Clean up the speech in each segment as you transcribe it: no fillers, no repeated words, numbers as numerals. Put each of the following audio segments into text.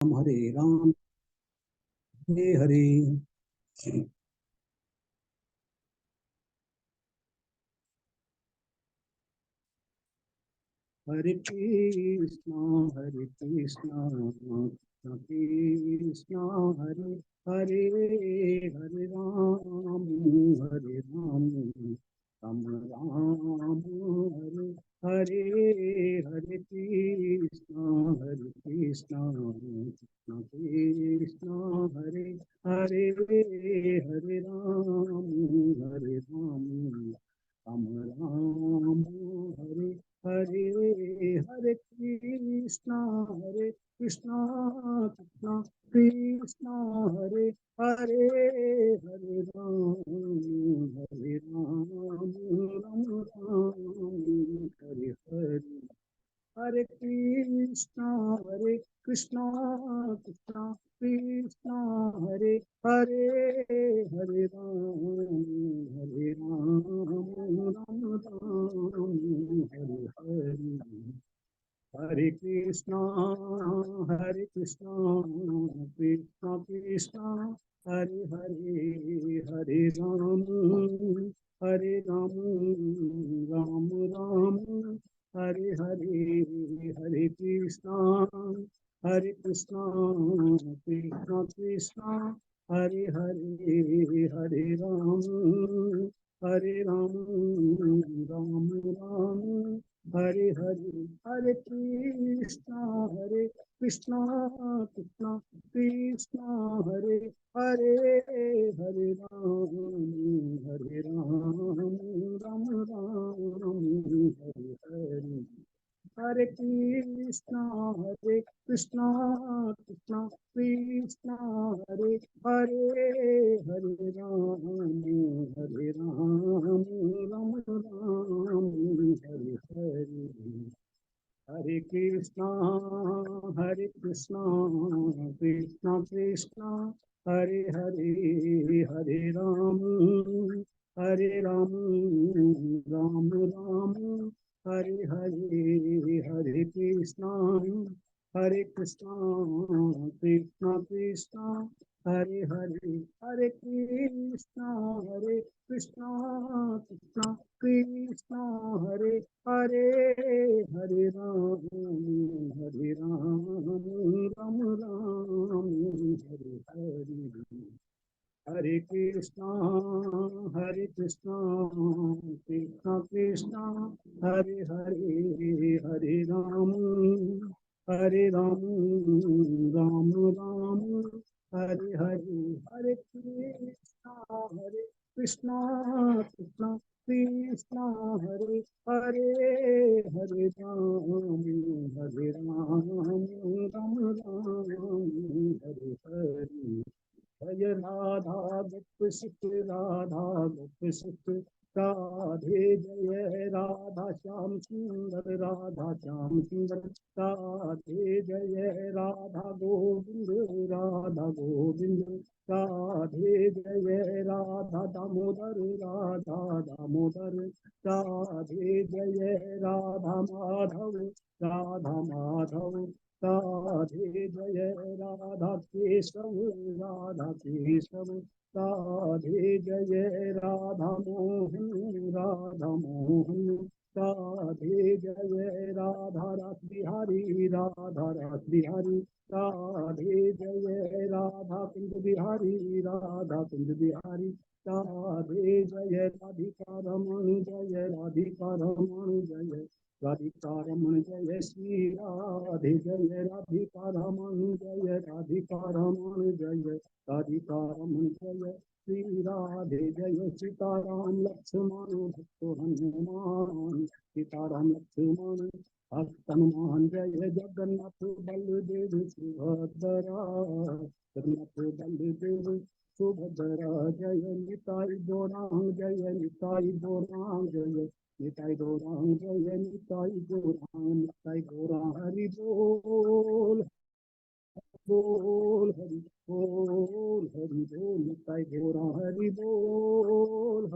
राम हरे हरे। हरे कृष्णा कृष्ण हरे हरे, हरे राम राम राम हरे हरे, हरे कृष्णा कृष्ण कृष्ण हरे हरे, हरे राम राम राम हरे हरे, हरे कृष्णा कृष्ण कृष्ण हरे हरे, हरे राम राम राम हरे हरे, हरे कृष्णा कृष्णा कृष्णा हरे हरे, हरे राम राम हरे हरे, हरे कृष्णा कृष्णा कृष्णा हरे हरे, हरे राम राम हरे हरे, हरे कृष्णा कृष्णा कृष्णा हरे हरे, हरे राम राम हरे हरे, हरे कृष्णा कृष्णा कृष्णा हरे हरे, हरे राम राम हरे हरे, हरे कृष्णा कृष्णा कृष्णा हरे हरे, हरे राम राम हरे हरे, हरे कृष्णा कृष्णा कृष्णा हरे हरे, हरे राम राम राम हरे हरे, हरे कृष्णा कृष्णा कृष्णा हरे हरे, हरे कृष्णा कृष्णा कृष्णा हरे हरे, हरे राम राम राम हरे हरे, हरे कृष्णा कृष्णा कृष्णा हरे हरे, हरे राम राम राम हरे हरे, हरे कृष्णा कृष्णा कृष्णा हरे हरे, हरे राम हरे हरे, जय राधा गोप सुख, राधा गोप सुख राधे, जय राधा श्याम सुंदर, राधा श्याम सुंदर राधे, जय राधा गोविंद, राधा गोविंद राधे, जय राधा दामोदर, राधा दामोदर राधे, जय राधा माधव, राधा माधव राधे, जय राधा केशव, राधा केशव राधे, जय राधा मोहन, राधा मोहन राधे, जय राधा रास बिहारी, राधा रास बिहारी राधे, जय राधा कुंज बिहारी, राधा कुंज बिहारी राधे, जय राधिका रमण, जय राधिका रमण, जय राधिका रमण, जय श्री राधे, जय राधिका रमण, जय राधिका रमण, जय राधिका रमण, जय श्री राधे, जय सीताराम लक्ष्मण भक्त हनुमान, सीताराम लक्ष्मण भक्त हनुमान, जय जगन्नाथ बलदेव सुभद्रा, जगन्नाथ बलदेव सुभद्रा, जय निताई गौरांग, जय निताई गौरांग, जय निताई गौरांग, जय निताई गौरांग, निताई गौरांग, हरि बोल बोल हरि बोल, हरि बोल निताई गौरांग, हरि बोल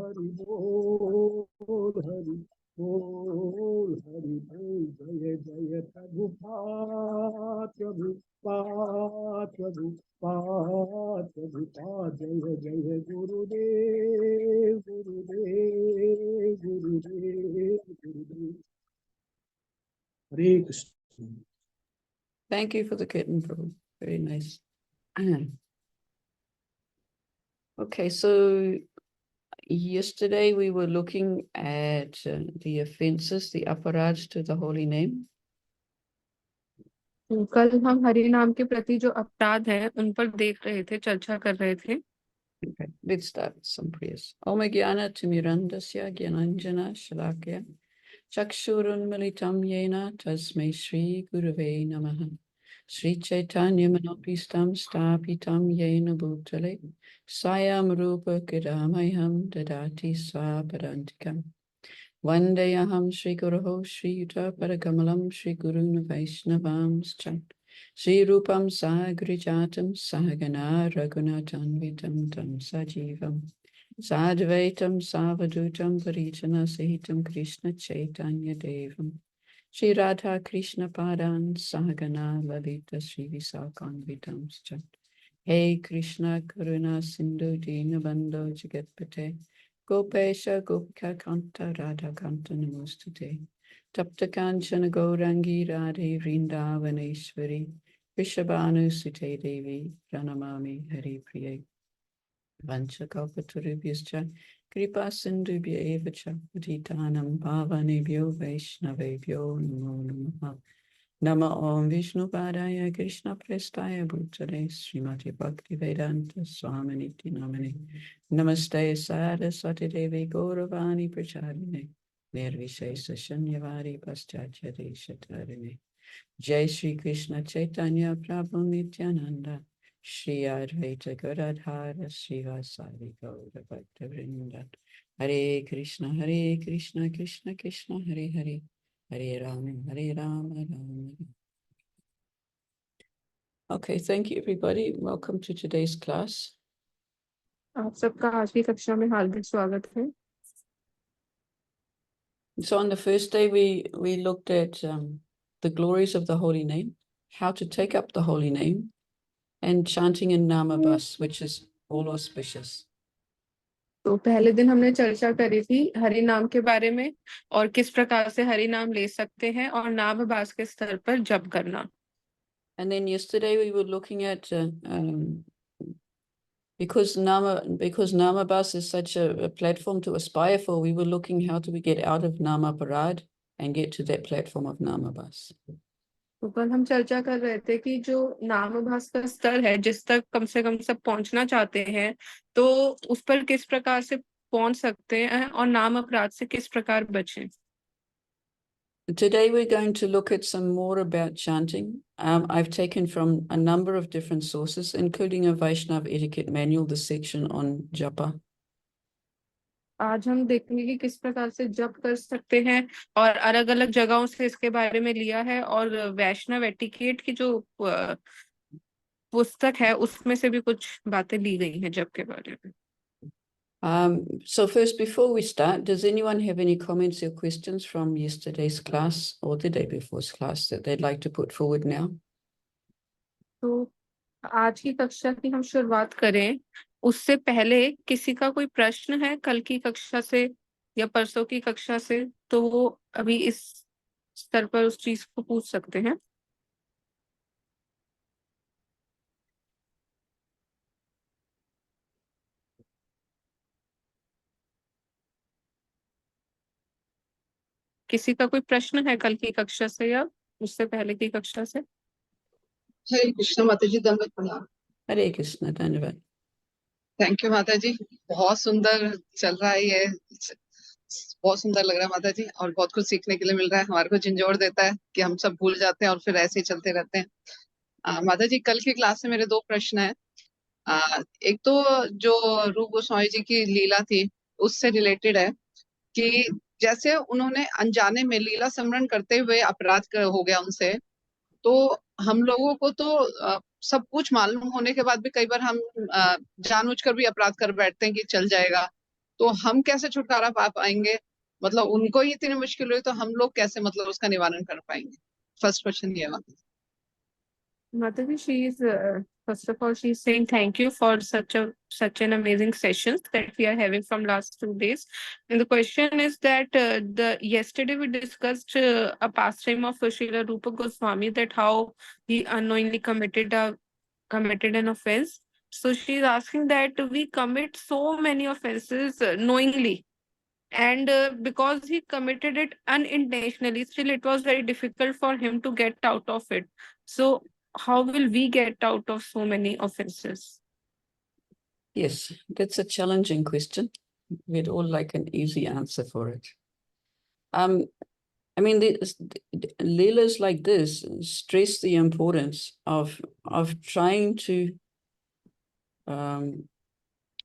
हरि बोल हरि बोल, जय जय प्रभुपाद प्रभुपाद प्रभुपाद प्रभुपाद, जय जय गुरुदेव गुरुदेव गुरुदेव गुरुदेव। हरे Krishna. Thank you for the kitten, Prabhu. Very nice. Okay, so yesterday we were looking at the offenses, the aparadhs to the holy name. कल हम हरि नाम के प्रति जो अपराध हैं उन पर देख रहे थे, चर्चा कर रहे थे। Okay, let's start with some prayers. Om Jnana Timirandasya Gyananjana Shalakya Chakshurunmilitam Yena Tasmai Shri Gurave Namaha Shri Chaitanya Manopistam Stapitam Yena Bhutale Sayam Rupa Kidamayam Dadati Swapadantikam Vandeyaham Shri Guruho Shri Yuta Paragamalam Shri Guruna Vaishnavamscha Shri Rupam Sagrijatam Sahagana Raghunatanvitam Tam Sajivam Sadvaitam Savadutam Parijana Sahitam Krishna Chaitanya Devam Shri Radha Krishna Padan Sahagana Lalita Shri Visakanvitam Scha Hey Krishna Karuna Sindhu Dinabandho Jagatpate Gopesha Gopika Kanta Radha Kanta Namostate Tapta Kanchana Gaurangi Radhe Vrindavaneshwari Vishabhanu Sute Devi Pranamami Hari Priye Vancha Kalpatarubhyascha Kripa Sindhubhya Evacha Patitanam Pavanebhyo Vaishnavebhyo Namo Namaha Nama Om Vishnu Padaya Krishna Prestaya Bhutale Srimati Bhakti Vedanta Swaminiti Namane Namaste Saraswati Devi Gauravani Pracharine Nirvishesa Shanyavari Paschatya Deshatarine Jai Shri Krishna Chaitanya Prabhu Nityananda Shri Advaita Gadadhara Srivasadi Gaura Bhakta Vrinda Hare Krishna Krishna Krishna Hare Hare Hare Rama Rama Rama. Okay, thank you everybody. Welcome to today's class. आप सबका आज की कक्षा में हार्दिक स्वागत है। So on the first day we looked at the glories of the holy name, how to take up the holy name, and chanting in Namabas, which is all auspicious. तो पहले दिन हमने चर्चा करी थी हरि नाम के बारे में और किस प्रकार से हरि नाम ले सकते हैं और नामभास के स्तर पर जप करना। And then yesterday we were looking at because Namabas is such a platform to aspire for, we were looking how do we get out of Namaparad and get to that platform of Namabas. तो कल हम चर्चा कर रहे थे कि जो नामभास का स्तर है जिस तक कम से कम सब पहुंचना चाहते हैं तो उस पर किस प्रकार से पहुंच सकते हैं और नाम अपराध से किस प्रकार बचें। Today we're going to look at some more about chanting. I've taken from a number of different sources, including a Vaishnav etiquette manual, the section on japa. आज हम देखेंगे कि किस प्रकार से जप कर सकते हैं और अलग अलग जगहों से इसके बारे में लिया है और वैष्णव एटिकेट की जो पुस्तक है उसमें से भी कुछ बातें ली गई हैं जप के बारे में। So first, before we start, does anyone have any comments or questions from yesterday's class or the day before's class that they'd like to put forward now? तो आज की कक्षा की हम शुरुआत करें उससे पहले किसी का कोई प्रश्न है कल की कक्षा से या परसों की कक्षा से तो वो अभी इस स्तर पर उस चीज को पूछ सकते हैं। किसी का कोई प्रश्न है कल की कक्षा से या उससे पहले की कक्षा से? हरे कृष्ण माता जी, दंडवत प्रणाम। Hare Krishna, धन्यवाद। थैंक यू माता जी, बहुत सुंदर चल रहा है ये, बहुत सुंदर लग रहा है माता जी और बहुत कुछ सीखने के लिए मिल रहा है। हमारे को झंझोड़ देता है कि हम सब भूल जाते हैं और फिर ऐसे ही चलते रहते हैं। माता जी कल की क्लास से मेरे दो प्रश्न है। एक तो जो रूप गोस्वामी जी की लीला थी उससे रिलेटेड है कि जैसे उन्होंने अनजाने में लीला स्मरण करते हुए अपराध हो गया उनसे, तो हम लोगों को तो सब कुछ मालूम होने के बाद भी कई बार हम जानबूझकर भी अपराध कर बैठते हैं कि चल जाएगा, तो हम कैसे छुटकारा पा पाएंगे? मतलब उनको ही इतनी मुश्किल हुई तो हम लोग कैसे मतलब उसका निवारण कर पाएंगे? फर्स्ट क्वेश्चन ये है। Mataji, she is first of all, she's saying thank you for such an amazing session that we are having from last 2 days. And the question is that the yesterday we discussed a pastime of Srila Rupa Goswami, that how he unknowingly committed an offense. So she is asking that we commit so many offenses knowingly, and because he committed it unintentionally, still it was very difficult for him to get out of it. So how will we get out of so many offenses? Yes, that's a challenging question. We'd all like an easy answer for it. I mean, Leelas like this stress the importance of trying to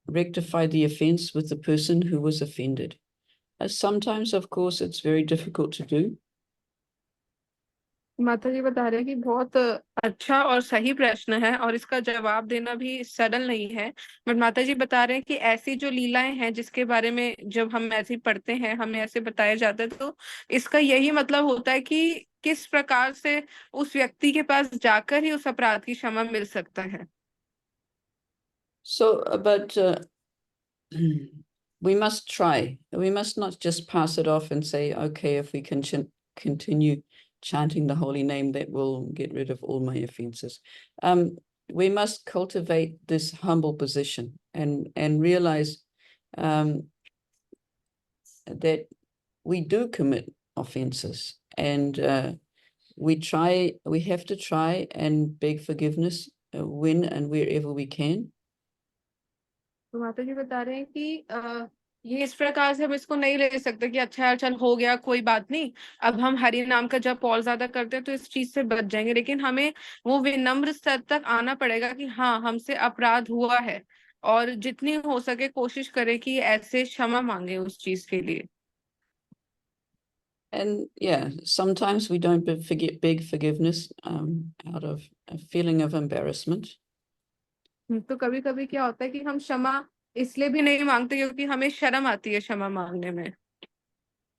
rectify the offense with the person who was offended. Sometimes, of course, it's very difficult to do. माता जी बता रहे हैं कि बहुत अच्छा और सही प्रश्न है, और इसका जवाब देना भी सरल नहीं है। बट माता जी बता रहे हैं कि ऐसी जो लीलाएं हैं जिसके बारे में जब हम ऐसे ही पढ़ते हैं, हमें ऐसे बताया जाता है, तो इसका यही मतलब होता है कि किस प्रकार से उस व्यक्ति के पास जाकर ही उस अपराध की क्षमा मिल सकता है। So, but we must try. We must not just pass it off and say, okay, if we can continue chanting the holy name, that will get rid of all my offenses. We must cultivate this humble position and realize that we do commit offenses, and we have to try and beg forgiveness when and wherever we can. तो माता जी बता रहे हैं कि ये इस प्रकार से हम इसको नहीं ले सकते कि अच्छा यार चल हो गया कोई बात नहीं, अब हम हरि नाम का जप और ज्यादा करते हैं तो इस चीज से बच जाएंगे। लेकिन हमें वो विनम्र स्तर तक आना पड़ेगा कि हाँ, हमसे अपराध हुआ है, और जितनी हो सके कोशिश करें कि ऐसे क्षमा मांगे उस चीज के लिए। And yeah, sometimes we don't beg forgiveness out of a feeling of embarrassment. तो कभी कभी क्या होता है कि हम क्षमा इसलिए भी नहीं मांगते क्योंकि हमें शर्म आती है क्षमा मांगने में।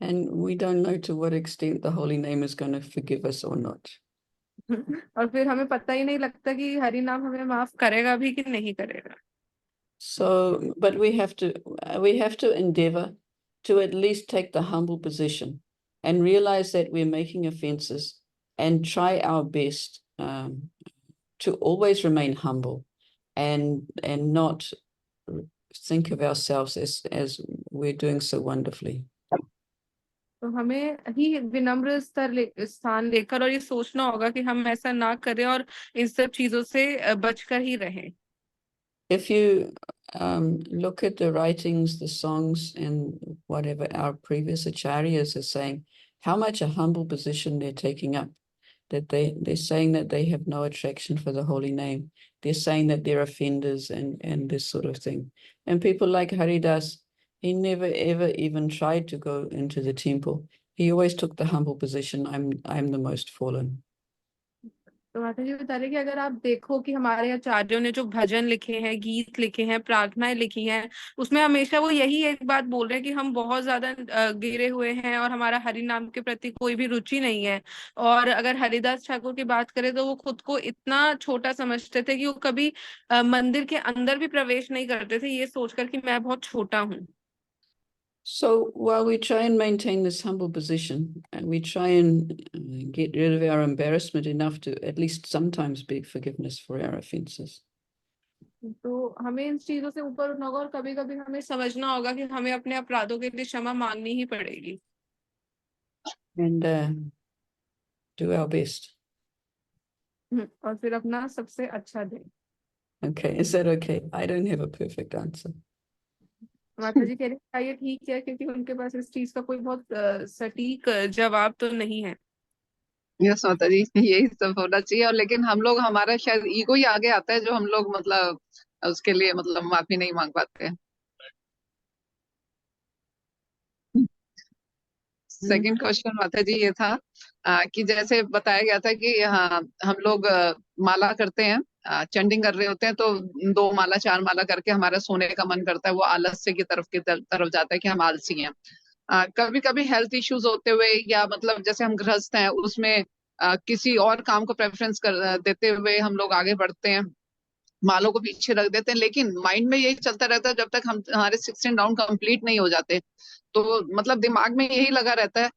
And we don't know to what extent the holy name is going to forgive us or not. और फिर हमें पता ही नहीं लगता कि हरि नाम हमें माफ करेगा भी कि नहीं करेगा। So, but we have to endeavor to at least take the humble position and realize that we're making offenses, and try our best to always remain humble and not think of ourselves as we're doing so wonderfully. तो हमें ही विनम्र स्थान लेकर और ये सोचना होगा कि हम ऐसा ना करें और इन सब चीजों से बचकर ही रहें। If you look at the writings, the songs, and whatever our previous acharyas are saying, how much a humble position they're taking up, that they're saying that they have no attraction for the holy name. They're saying that they're offenders and this sort of thing. And people like Haridas, he never ever even tried to go into the temple. He always took the humble position. I'm the most fallen. तो माता जी बता रहे कि अगर आप देखो कि हमारे आचार्यों ने जो भजन लिखे हैं, गीत लिखे हैं, प्रार्थनाएं लिखी हैं, उसमें हमेशा वो यही एक बात बोल रहे हैं कि हम बहुत ज्यादा गिरे हुए हैं और हमारा हरि नाम के प्रति कोई भी रुचि नहीं है। और अगर हरिदास ठाकुर की बात करें तो वो खुद को इतना छोटा समझते थे कि वो कभी मंदिर के अंदर भी प्रवेश नहीं करते थे, ये सोचकर कि मैं बहुत छोटा हूँ। So while we try and maintain this humble position, and we try and get rid of our embarrassment enough to at least sometimes beg forgiveness for our offenses. तो हमें इन चीजों से ऊपर उठना होगा और कभी कभी हमें समझना होगा कि हमें अपने अपराधों के लिए क्षमा मांगनी ही पड़ेगी। And do our best. और फिर अपना सबसे अच्छा दें। Okay, is that okay? I don't have a perfect answer. माता जी कह रही है ये ठीक है, क्योंकि उनके पास इस चीज का कोई बहुत सटीक जवाब तो नहीं है। यस माता जी, यही सब होना चाहिए। और लेकिन हम लोग, हमारा शायद ईगो ही आगे आता है जो हम लोग मतलब उसके लिए मतलब माफी नहीं मांग पाते हैं। सेकंड क्वेश्चन माता जी ये था कि जैसे बताया गया था कि हाँ हम लोग माला करते हैं, चंडिंग कर रहे होते हैं, तो 2 माला 4 माला करके हमारा सोने का मन करता है, वो आलस्य की तरफ जाता है कि हम आलसी हैं। कभी कभी हेल्थ इश्यूज होते हुए या मतलब जैसे हम गृहस्थ हैं उसमें किसी और काम को प्रेफरेंस कर देते हुए हम लोग आगे बढ़ते हैं, मालों को पीछे रख देते हैं, लेकिन माइंड में यही चलता रहता है जब तक हम हमारे 16 राउंड कंप्लीट नहीं हो जाते। तो मतलब दिमाग में यही लगा रहता है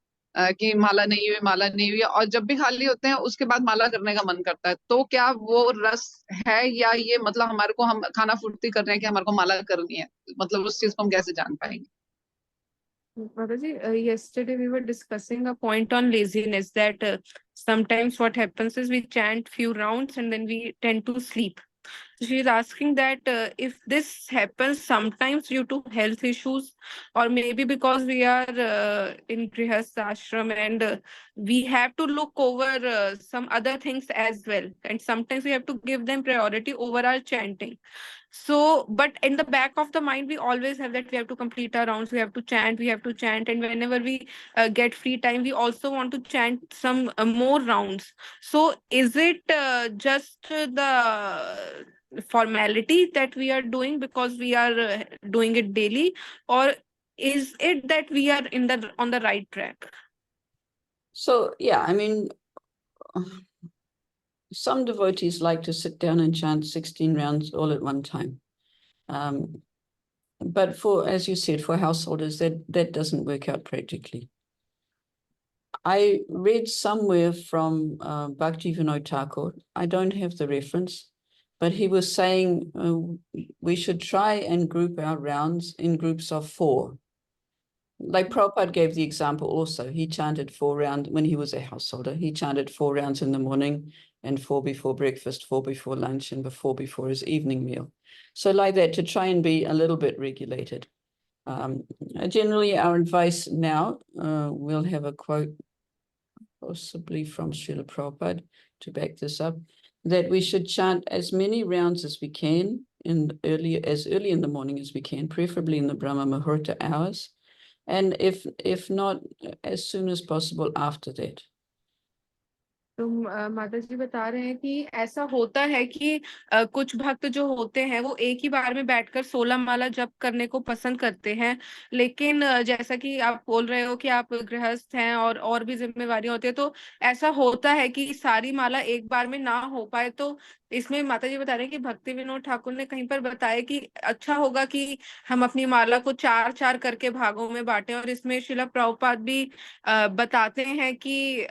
कि माला नहीं हुई, माला नहीं हुई, और जब भी खाली होते हैं उसके बाद माला करने का मन करता है। तो क्या वो रस है या ये मतलब हमारे को हम खाना फुर्ती कर रहे हैं कि हमारे को माला करनी है, मतलब उस चीज को हम कैसे जान पाएंगे? Mataji, yesterday we were discussing a point on laziness that sometimes what happens is we chant few rounds and then we tend to sleep. She is asking that if this happens sometimes due to health issues, or maybe because we are in Grihast ashram and we have to look over some other things as well, and sometimes we have to give them priority over our chanting. So, but in the back of the mind, we always have that we have to complete our rounds, we have to chant, and whenever we get free time, we also want to chant some more rounds. So, is it just the formality that we are doing because we are doing it daily, or is it that we are in the on the right track? So, yeah, I mean, some devotees like to sit down and chant 16 rounds all at one time. But for, as you said, for householders, that doesn't work out practically. I read somewhere from Bhakti Vinod Thakur, I don't have the reference, but he was saying we should try and group our rounds in groups of 4. Like Prabhupada gave the example also. He chanted 4 rounds when he was a householder. He chanted 4 rounds in the morning and 4 before breakfast, 4 before lunch, and 4 before his evening meal. So like that, to try and be a little bit regulated. Generally, our advice now, we'll have a quote possibly from Srila Prabhupada to back this up, that we should chant as many rounds as we can as early in the morning as we can, preferably in the Brahma Muhurta hours. And if not, as soon as possible after that. तो माता जी बता रहे हैं कि ऐसा होता है कि कुछ भक्त जो होते हैं वो एक ही बार में बैठकर 16 माला जप करने को पसंद करते हैं, लेकिन जैसा कि आप बोल रहे हो कि आप गृहस्थ हैं और भी जिम्मेवारी होती है, तो ऐसा होता है कि सारी माला एक बार में ना हो पाए। तो इसमें माता जी बता रहे हैं कि भक्ति विनोद ठाकुर ने कहीं पर बताया कि अच्छा होगा कि हम अपनी माला को 4-4 करके भागों में बांटें। और इसमें शिला प्रभुपाद भी बताते हैं कि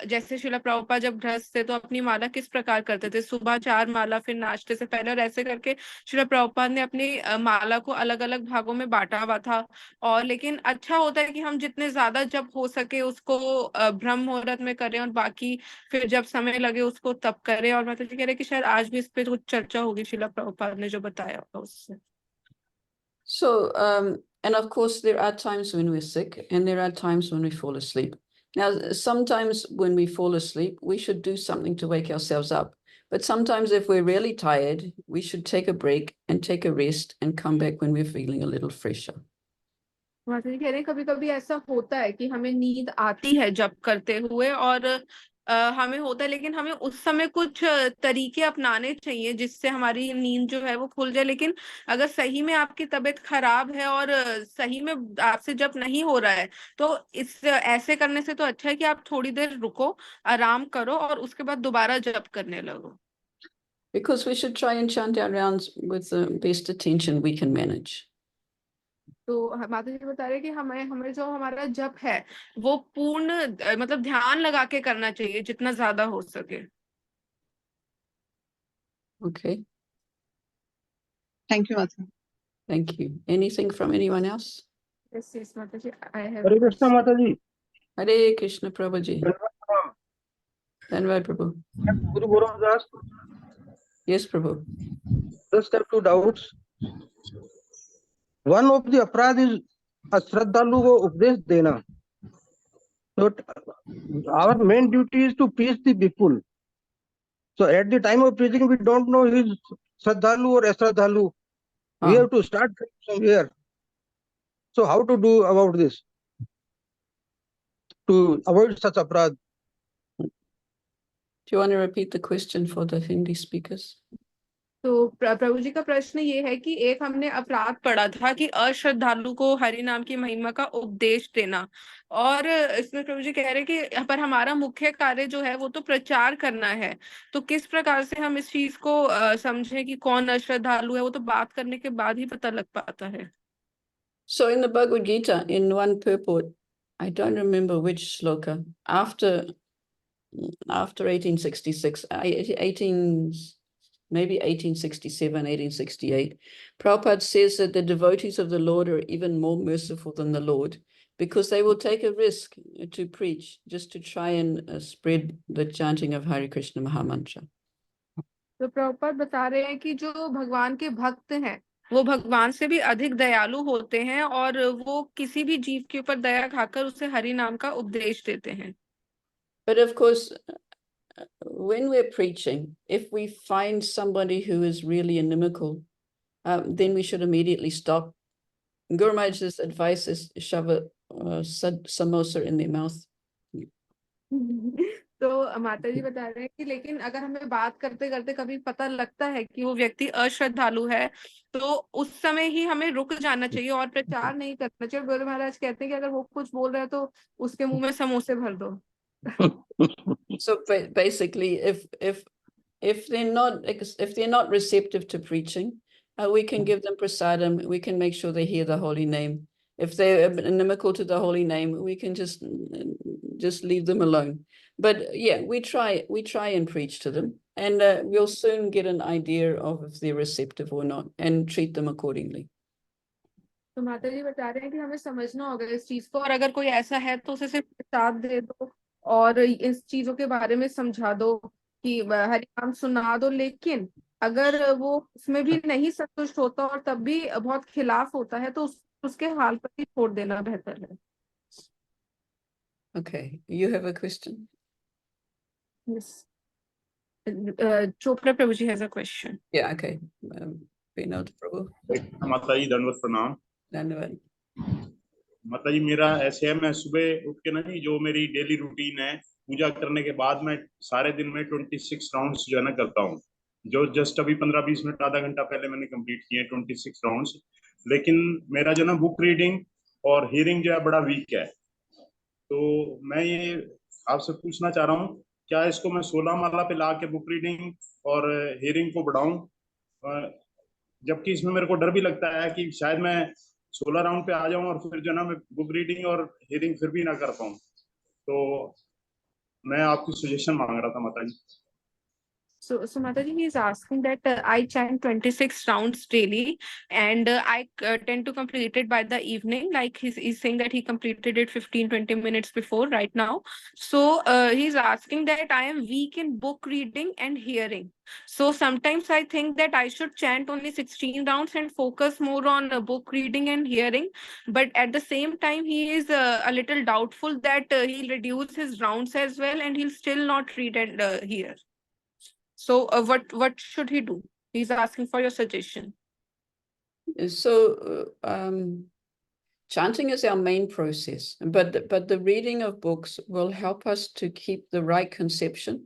जैसे शिला प्रभुपाद जब गृहस्थ थे तो अपनी माला किस प्रकार करते थे, सुबह 4 माला, फिर नाश्ते से पहले, और ऐसे करके शिला प्रभुपाद ने अपनी माला को अलग अलग भागों में बांटा हुआ था। और लेकिन अच्छा होता है कि हम जितने ज्यादा जब हो सके उसको ब्रह्म मुहूर्त में करें, और बाकी फिर जब समय लगे उसको तब करें। और मैं तो कह रही कि शायद आज भी इस पे कुछ चर्चा होगी शिला प्रभुपाद ने जो बताया होगा उससे। So, and of course, there are times when we're sick and there are times when we fall asleep. Now, sometimes when we fall asleep, we should do something to wake ourselves up. But sometimes if we're really tired, we should take a break and take a rest and come back when we're feeling a little fresher. माता जी कह रहे हैं कभी कभी ऐसा होता है कि हमें नींद आती है जब करते हुए, और हमें होता है, लेकिन हमें उस समय कुछ तरीके अपनाने चाहिए जिससे हमारी नींद जो है वो खुल जाए। लेकिन अगर सही में आपकी तबीयत खराब है और सही में आपसे जप नहीं हो रहा है, तो इस ऐसे करने से तो अच्छा है कि आप थोड़ी देर रुको, आराम करो और उसके बाद दोबारा जप करने लगो। Because we should try and chant our rounds with the best attention we can manage. तो माता जी बता रहे हैं कि हमें हमें जो हमारा जप है वो पूर्ण मतलब ध्यान लगा के करना चाहिए जितना ज्यादा हो सके। Okay, थैंक यू माता। thank you. Anything from anyone else? Yes, yes, माता जी, I have हरे कृष्णा माता जी। Hare Krishna Prabhuji. Dhanvad Prabhu. Guru गोरखदास, Yes, Prabhu. just have 2 doubts. One of the अपराध is अश्रद्धालु को उपदेश देना. So our main duty is to preach the people. So at the time of preaching, we don't know he is Shraddhalu or Ashraddhalu. We have to start from somewhere. So how to do about this to avoid such aparadh? Do you want to repeat the question for the Hindi speakers? तो प्रभु जी का प्रश्न ये है कि एक हमने अपराध पढ़ा था कि अश्रद्धालु को हरि नाम की महिमा का उपदेश देना, और इसमें प्रभु जी कह रहे हैं कि पर हमारा मुख्य कार्य जो है वो तो प्रचार करना है। तो किस प्रकार से हम इस चीज को समझें कि कौन अश्रद्धालु है? वो तो बात करने के बाद ही पता लग पाता है। So in the Bhagavad Gita, in one purport, I don't remember which sloka, after 1866, maybe 1867, 1868, Prabhupada says that the devotees of the Lord are even more merciful than the Lord, because they will take a risk to preach, just to try and spread the chanting of Hare Krishna Mahamantra. तो प्रभुपाद बता रहे हैं कि जो भगवान के भक्त हैं वो भगवान से भी अधिक दयालु होते हैं, और वो किसी भी जीव के ऊपर दया खाकर उसे हरि नाम का उपदेश देते हैं। But of course, when we're preaching, if we find somebody who is really inimical, then we should immediately stop. Guru Maharaj's advice is shove a samosa in their mouth. तो माता जी बता रहे हैं कि लेकिन अगर हमें बात करते करते कभी पता लगता है कि वो व्यक्ति अश्रद्धालु है, तो उस समय ही हमें रुक जाना चाहिए और प्रचार नहीं करना चाहिए। गुरु महाराज कहते हैं कि अगर वो कुछ बोल रहे हैं तो उसके मुंह में समोसे भर दो। So basically, if they're not receptive to preaching, we can give them prasadam. We can make sure they hear the holy name. If they're inimical to the holy name, we can just leave them alone. But yeah, we try and preach to them, and we'll soon get an idea of if they're receptive or not, and treat them accordingly. तो माता जी बता रहे हैं कि हमें समझना होगा इस चीज को, और अगर कोई ऐसा है तो उसे सिर्फ प्रसाद दे दो और इस चीजों के बारे में समझा दो कि हरि नाम सुना दो। लेकिन अगर वो उसमें भी नहीं संतुष्ट होता और तब भी बहुत खिलाफ होता है तो उसके हाल पर ही छोड़ देना बेहतर है। Okay, you have a question? Yes. Chopra Prabhuji has a question. Yeah, okay. Vinod Prabhu. माता जी दंडवत प्रणाम। धन्यवाद। माता जी मेरा ऐसे है, मैं सुबह उठ के ना जी जो मेरी डेली रूटीन है, पूजा करने के बाद मैं सारे दिन में 26 राउंड्स जो है ना करता हूँ, जो जस्ट अभी 15-20 मिनट आधा घंटा पहले मैंने कंप्लीट किए 26 राउंड्स। लेकिन मेरा जो ना बुक रीडिंग और हियरिंग जो है बड़ा वीक है। तो मैं ये आपसे पूछना चाह रहा हूँ, क्या इसको मैं 16 माला पे ला के बुक रीडिंग और हियरिंग को बढ़ाऊं? जबकि इसमें मेरे को डर भी लगता है कि शायद मैं 16 राउंड पे आ जाऊं और फिर जो ना मैं बुक रीडिंग और हियरिंग फिर भी ना कर पाऊं। तो मैं आपकी सजेशन मांग रहा था माता जी। So Mataji, he is asking that I chant 26 rounds daily, and I tend to complete it by the evening. Like he's saying that he completed it 15-20 minutes before right now. So he's asking that I am weak in book reading and hearing. So sometimes I think that I should chant only 16 rounds and focus more on book reading and hearing. But at the same time, he is a little doubtful that he'll reduce his rounds as well, and he'll still not read and hear. So what should he do? He's asking for your suggestion. So chanting is our main process, but the reading of books will help us to keep the right conception,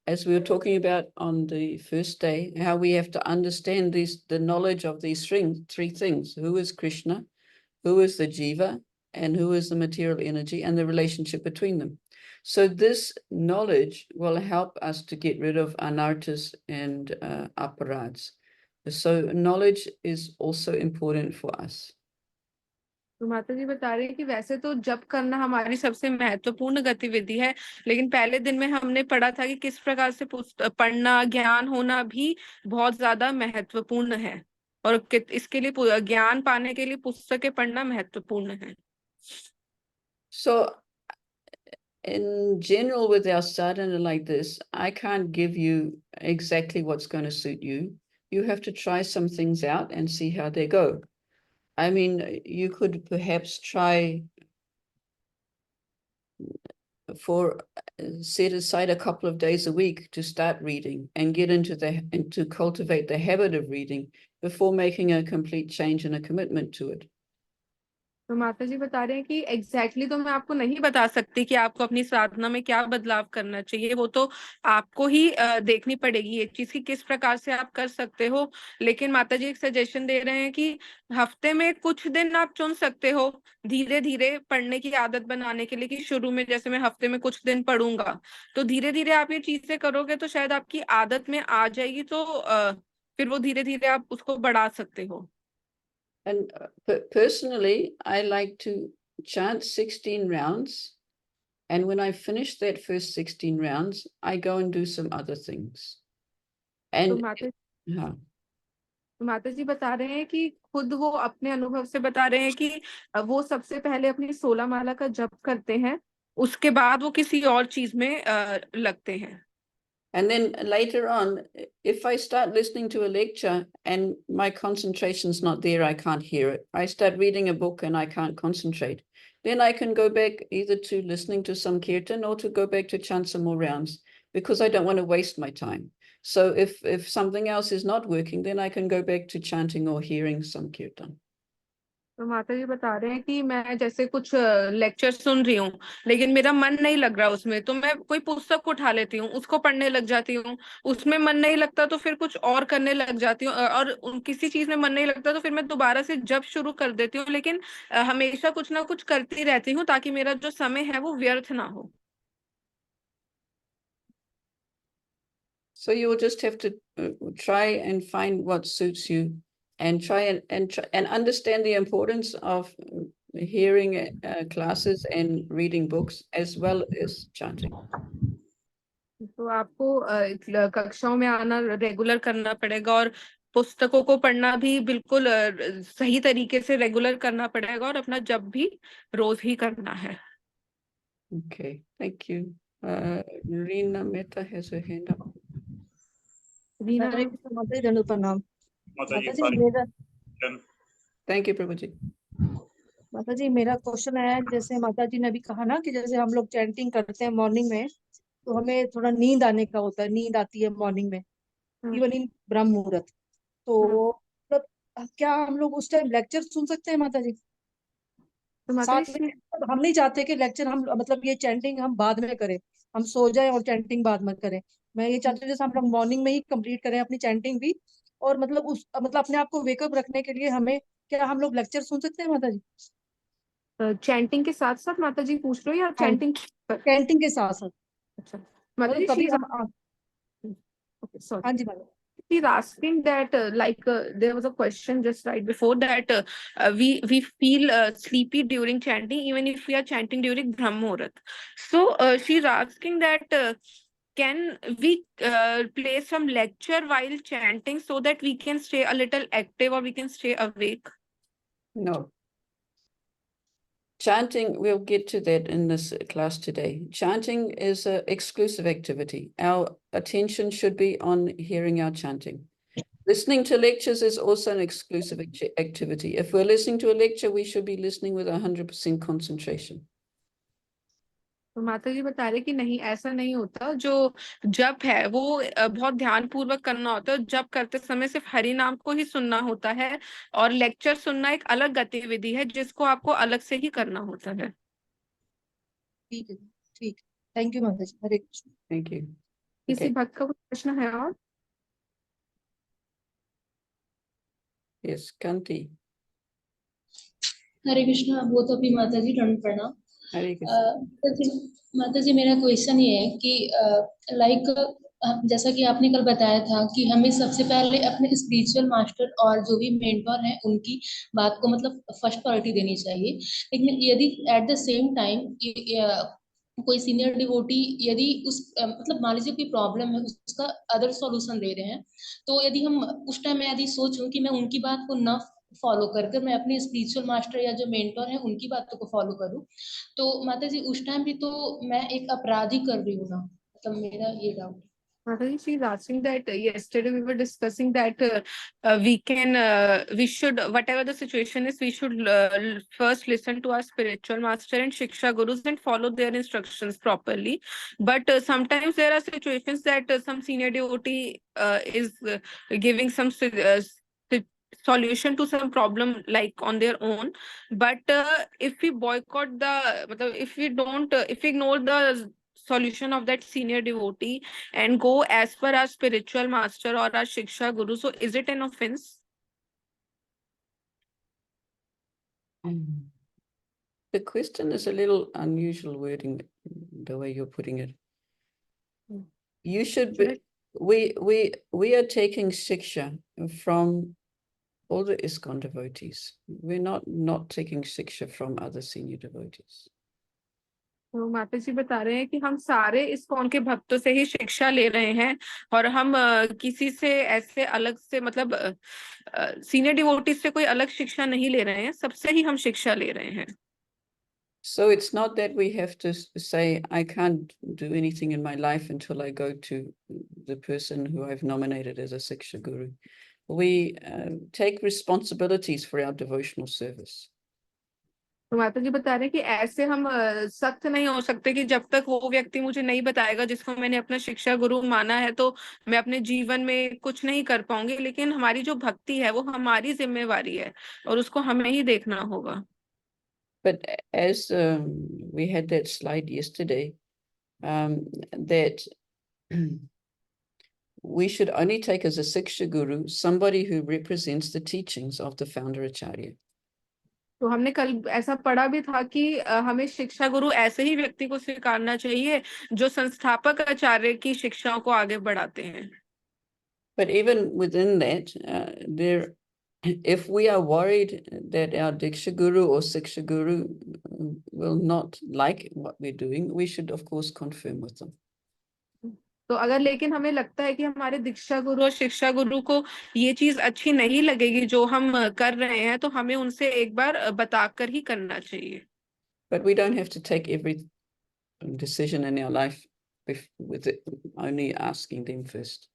as we were talking about on the first day, how we have to understand the knowledge of these three things: who is Krishna, who is the jiva, and who is the material energy, and the relationship between them. So this knowledge will help us to get rid of anarthas and aparads. So knowledge is also important for us. तो माता जी बता रही है कि वैसे तो जप करना हमारी सबसे महत्वपूर्ण गतिविधि है, लेकिन पहले दिन में हमने पढ़ा था कि किस प्रकार से पढ़ना, ज्ञान होना भी बहुत ज्यादा महत्वपूर्ण है, और इसके लिए ज्ञान पाने के लिए पुस्तकें पढ़ना महत्वपूर्ण है। So in general, with our sadhana like this, I can't give you exactly what's going to suit you. You have to try some things out and see how they go. I mean, you could perhaps try set aside a couple of days a week to start reading and get to cultivate the habit of reading before making a complete change and a commitment to it. तो माता जी बता रहे हैं कि exactly तो मैं आपको नहीं बता सकती कि आपको अपनी साधना में क्या बदलाव करना चाहिए, वो तो आपको ही देखनी पड़ेगी ये चीज कि किस प्रकार से आप कर सकते हो। लेकिन माता जी एक सजेशन दे रहे हैं कि हफ्ते में कुछ दिन आप चुन सकते हो धीरे धीरे पढ़ने की आदत बनाने के लिए, कि शुरू में जैसे मैं हफ्ते में कुछ दिन पढ़ूंगा, तो धीरे धीरे आप ये चीजें करोगे तो शायद आपकी आदत में आ जाएगी, तो फिर वो धीरे धीरे आप उसको बढ़ा सकते हो। And personally, I like to chant 16 rounds. And when I finish that first 16 rounds, I go and do some other things. तो And माता जी बता रहे हैं कि खुद वो अपने अनुभव से बता रहे हैं कि वो सबसे पहले अपनी 16 माला का जप करते हैं, उसके बाद वो किसी और चीज में लगते हैं। And then later on, if I start listening to a lecture and my concentration's not there, I can't hear it. I start reading a book and I can't concentrate. Then I can go back either to listening to some kirtan or to go back to chant some more rounds, because I don't want to waste my time. So if something else is not working, then I can go back to chanting or hearing some kirtan. तो माता जी बता रहे हैं कि मैं जैसे कुछ lecture सुन रही हूँ लेकिन मेरा मन नहीं लग रहा उसमें, तो मैं कोई पुस्तक उठा लेती हूँ, उसको पढ़ने लग जाती हूँ। उसमें मन नहीं लगता तो फिर कुछ और करने लग जाती हूँ, और किसी चीज में मन नहीं लगता तो फिर मैं दोबारा से जब शुरू कर देती हूँ। लेकिन हमेशा कुछ ना कुछ करती रहती हूँ ताकि मेरा जो समय है वो व्यर्थ ना हो। So you will just have to try and find what suits you, and try and understand the importance of hearing classes and reading books as well as chanting. तो आपको कक्षाओं में आना रेगुलर करना पड़ेगा, और पुस्तकों को पढ़ना भी बिल्कुल सही तरीके से रेगुलर करना पड़ेगा, और अपना जप भी रोज ही करना है। Okay, thank you. Rina Mehta has her hand up. Reena, हरे कृष्ण माता जी, दंडवत प्रणाम। माता जी माता जी मेरा Thank you, Prabhuji. माता जी मेरा क्वेश्चन है, जैसे माता जी ने अभी कहा ना कि जैसे हम लोग चैंटिंग करते हैं मॉर्निंग में, तो हमें थोड़ा नींद आने का होता है, नींद आती है मॉर्निंग में, इवन इन ब्रह्म मुहूर्त। तो मतलब क्या हम लोग उस टाइम लेक्चर सुन सकते हैं माता जी? तो माता साथ जी में हम नहीं चाहते कि लेक्चर हम मतलब ये चैंटिंग हम बाद में करें, हम सो जाए और चैंटिंग बाद में करें। मैं ये चाहती हूँ जैसे हम लोग मॉर्निंग में ही कंप्लीट करें अपनी चैंटिंग भी, और मतलब उस मतलब अपने आप को वेकअप रखने के लिए हमें क्या हम लोग लेक्चर सुन सकते हैं माता जी? चैंटिंग के साथ साथ माता जी पूछ रहे हो या हाँ, चैंटिंग? चैंटिंग के साथ साथ अच्छा माता जी, मतलब कभी हम okay, sorry. हाँ जी माता। She's asking that there was a question just right before that we feel sleepy during chanting even if we are chanting during Brahma Muhurat. So she's asking that can we play some lecture while chanting so that we can stay a little active or we can stay awake? No. Chanting, we'll get to that in this class today. Chanting is an exclusive activity. Our attention should be on hearing our chanting. Listening to lectures is also an exclusive activity. If we're listening to a lecture, we should be listening with 100% concentration. तो माता जी बता रहे कि नहीं, ऐसा नहीं होता। जो जप है वो बहुत ध्यान पूर्वक करना होता है। जप करते समय सिर्फ हरि नाम को ही सुनना होता है, और लेक्चर सुनना एक अलग गतिविधि है जिसको आपको अलग से ही करना होता है। ठीक है, ठीक, थैंक यू माता जी, हरे कृष्ण। Thank you. किसी Okay. भक्त का कोई प्रश्न है और? Yes, Kanti. हरे कृष्णा। वो तो अभी माता जी दंड प्रणाम। Hare Krishna. माता जी मेरा क्वेश्चन ये है कि लाइक जैसा कि आपने कल बताया था कि हमें सबसे पहले अपने स्पिरिचुअल मास्टर और जो भी मेंटोर हैं उनकी बात को मतलब फर्स्ट प्रायोरिटी देनी चाहिए। लेकिन यदि एट द सेम टाइम कोई सीनियर डिवोटी यदि उस मतलब मान लीजिए कोई प्रॉब्लम है उसका अदर सॉल्यूशन दे रहे हैं, तो यदि हम उस टाइम में यदि सोचूं कि मैं उनकी बात को न फॉलो करके मैं अपने स्पिरिचुअल मास्टर या जो मेंटोर है उनकी बातों को फॉलो करूं, तो माता जी उस टाइम भी तो मैं एक अपराधी कर रही हूँ ना, मतलब मेरा ये doubt. Madhavi, she's asking that yesterday we were discussing that we should, whatever the situation is, we should first listen to our spiritual master and Shiksha Gurus and follow their instructions properly. But sometimes there are situations that some senior devotee is giving some solution to some problem like on their own, but if we boycott the matlab, if we don't if we ignore the solution of that senior devotee and go as per our spiritual master or our shiksha guru, so is it an offense? The question is a little unusual wording, the way you're putting it. You should be, we are taking shiksha from all the ISKCON devotees. We're not taking shiksha from other senior devotees. तो माता जी बता रहे हैं कि हम सारे ISKCON के भक्तों से ही शिक्षा ले रहे हैं और हम किसी से ऐसे अलग से मतलब सीनियर डिवोटी से कोई अलग शिक्षा नहीं ले रहे हैं, सबसे ही हम शिक्षा ले रहे हैं. So it's not that we have to say, I can't do anything in my life until I go to the person who I've nominated as a Siksha Guru. We take responsibilities for our devotional service. तो माता जी बता रहे हैं कि ऐसे हम सख्त नहीं हो सकते कि जब तक वो व्यक्ति मुझे नहीं बताएगा जिसको मैंने अपना शिक्षा गुरु माना है तो मैं अपने जीवन में कुछ नहीं कर पाऊंगी, लेकिन हमारी जो भक्ति है वो हमारी जिम्मेवारी है और उसको हमें ही देखना होगा. But as we had that slide yesterday, that we should only take as a Siksha Guru somebody who represents the teachings of the founder Acharya. तो हमने कल ऐसा पढ़ा भी था कि हमें शिक्षा गुरु ऐसे ही व्यक्ति को स्वीकारना चाहिए जो संस्थापक आचार्य की शिक्षाओं को आगे बढ़ाते हैं. But even within that, if we are worried that our Diksha Guru or Siksha Guru will not like what we're doing, we should of course confirm with them. तो अगर लेकिन हमें लगता है कि हमारे दीक्षा गुरु और शिक्षा गुरु को ये चीज अच्छी नहीं लगेगी जो हम कर रहे हैं, तो हमें उनसे एक बार बताकर ही करना चाहिए. But we don't have to take every decision in our life with it, only asking them first.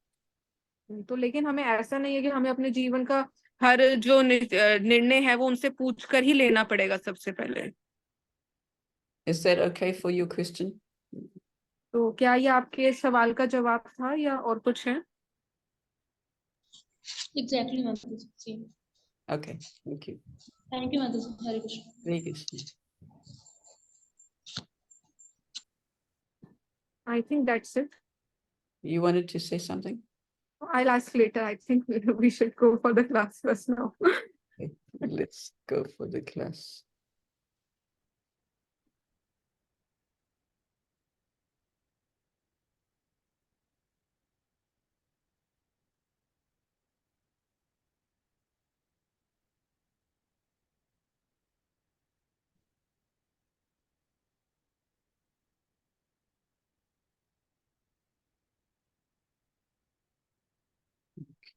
तो लेकिन हमें ऐसा नहीं है कि हमें अपने जीवन का हर जो निर्णय है वो उनसे पूछ कर ही लेना पड़ेगा सबसे पहले. Is that okay for you, Christian? तो क्या ये आपके सवाल का जवाब था या और कुछ है? Exactly, माता जी. Okay, thank you. Thank you, माता जी. हरे Krishna. Very good. I think that's it. You wanted to say something? I'll ask later. I think we should go for the class first now. Okay, let's go for the class.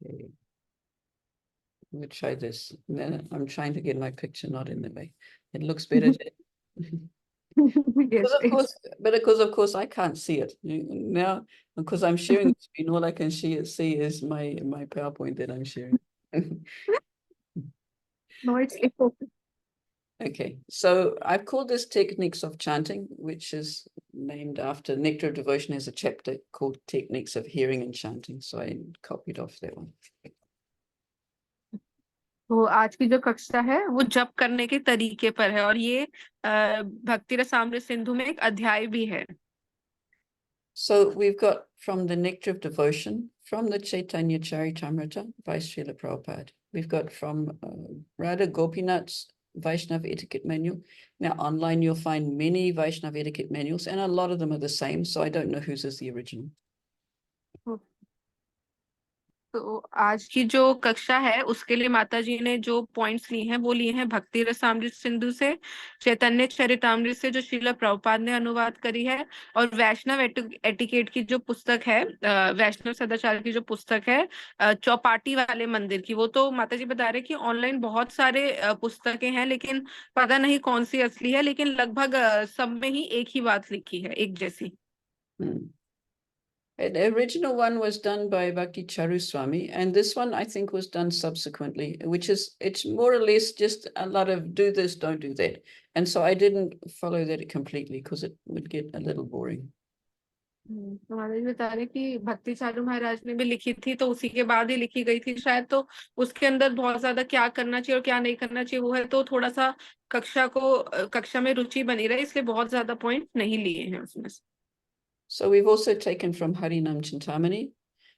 Okay. We'll try this. Then I'm trying to get my picture not in the way. It looks better. Yes, Because of course I can't see it now because I'm sharing the screen. All I can see is my PowerPoint that I'm sharing. no, it's okay. Okay, so I've called this Techniques of Chanting, which is named after Nectar of Devotion has a chapter called Techniques of Hearing and Chanting. So I copied off that one. तो आज की जो कक्षा है वो जप करने के तरीके पर है और ये भक्ति रसामृत सिंधु में एक अध्याय भी है. So we've got from the Nectar of Devotion, from the Chaitanya Charitamrita by Srila Prabhupada. We've got from Radha Gopinath's Vaishnava Etiquette Manual. Now online you'll find many Vaishnava Etiquette Manuals and a lot of them are the same. So I don't know whose is the original. तो आज की जो कक्षा है उसके लिए माता जी ने जो पॉइंट्स लिए हैं वो लिए हैं भक्ति रसामृत सिंधु से, चैतन्य चरितामृत से जो श्रील प्रभुपाद ने अनुवाद करी है, और वैष्णव एटिकेट की जो पुस्तक है, वैष्णव सदाचार की जो पुस्तक है चौपाटी वाले मंदिर की, वो तो माता जी बता रहे कि ऑनलाइन बहुत सारे पुस्तकें हैं लेकिन पता नहीं कौन सी असली है, लेकिन लगभग सब में ही एक ही बात लिखी है, एक जैसी. The original one was done by Bhakti Charu Swami, and this one I think was done subsequently, it's more or less just a lot of do this, don't do that. And so I didn't follow that completely because it would get a little boring. तो माता जी बता रहे कि भक्ति चारू महाराज ने भी लिखी थी, तो उसी के बाद ही लिखी गई थी शायद, तो उसके अंदर बहुत ज्यादा क्या करना चाहिए और क्या नहीं करना चाहिए वो है, तो थोड़ा सा कक्षा में रुचि बनी रहे, इसलिए बहुत ज्यादा पॉइंट नहीं लिए हैं उसमें से। So we've also taken from Harinam Chintamani,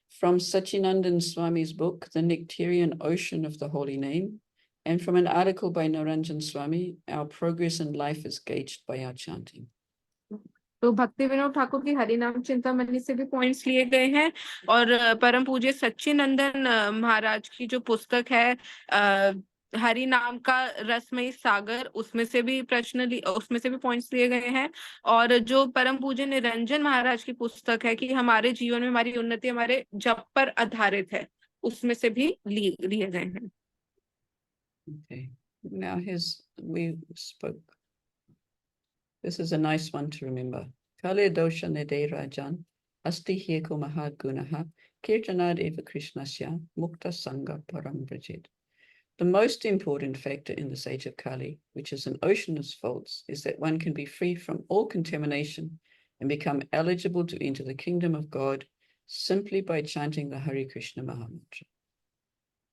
from Satyanandan Swami's book, The Nectarian Ocean of the Holy Name, and from an article by Naranjan Swami, Our Progress in Life is Gauged by Our Chanting. तो भक्ति विनोद ठाकुर की हरिनाम चिंतामणि से भी points लिए गए हैं, और परम पूज्य सच्चिनंदन महाराज की जो पुस्तक है हरि नाम का रसमयी सागर, उसमें से भी पॉइंट्स लिए गए हैं, और जो परम पूज्य निरंजन महाराज की पुस्तक है कि हमारे जीवन में हमारी उन्नति हमारे जप पर आधारित है, उसमें से भी लिए गए हैं। Okay, now we spoke. This is a nice one to remember. Kale dosha nede rajan, asti heko mahad gunaha, kirtanad eva krishnasya, mukta sangha param vrajit. The most important factor in this age of Kali, which is an ocean of faults, is that one can be free from all contamination and become eligible to enter the kingdom of God simply by chanting the Hare Krishna Mahamantra.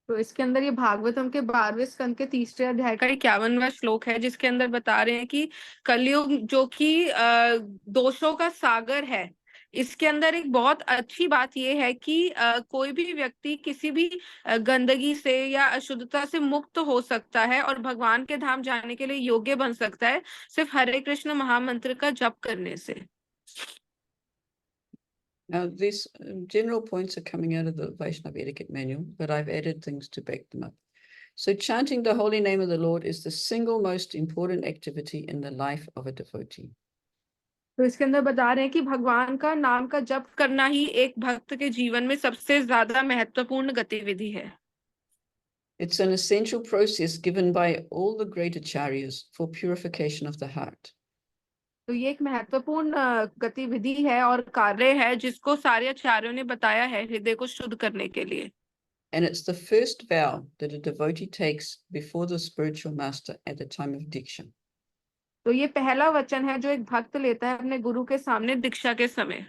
तो इसके अंदर ये भागवतम के 12वें स्कंद के 3रे अध्याय का 51वां श्लोक है, जिसके अंदर बता रहे हैं कि कलयुग जो कि दोषों का सागर है, इसके अंदर एक बहुत अच्छी बात ये है कि कोई भी व्यक्ति किसी भी गंदगी से या अशुद्धता से मुक्त हो सकता है और भगवान के धाम जाने के लिए योग्य बन सकता है सिर्फ हरे कृष्ण महामंत्र का जप करने से। Now, these general points are coming out of the Vaishnava Etiquette Manual, but I've added things to back them up. So chanting the holy name of the Lord is the single most important activity in the life of a devotee. तो इसके अंदर बता रहे हैं कि भगवान का नाम का जप करना ही एक भक्त के जीवन में सबसे ज्यादा महत्वपूर्ण गतिविधि है। It's an essential process given by all the great acharyas for purification of the heart. तो ये एक महत्वपूर्ण गतिविधि है और कार्य है जिसको सारे आचार्यों ने बताया है हृदय को शुद्ध करने के लिए। And it's the first vow that a devotee takes before the spiritual master at the time of Diksha. तो ये पहला वचन है जो एक भक्त लेता है अपने गुरु के सामने दीक्षा के समय।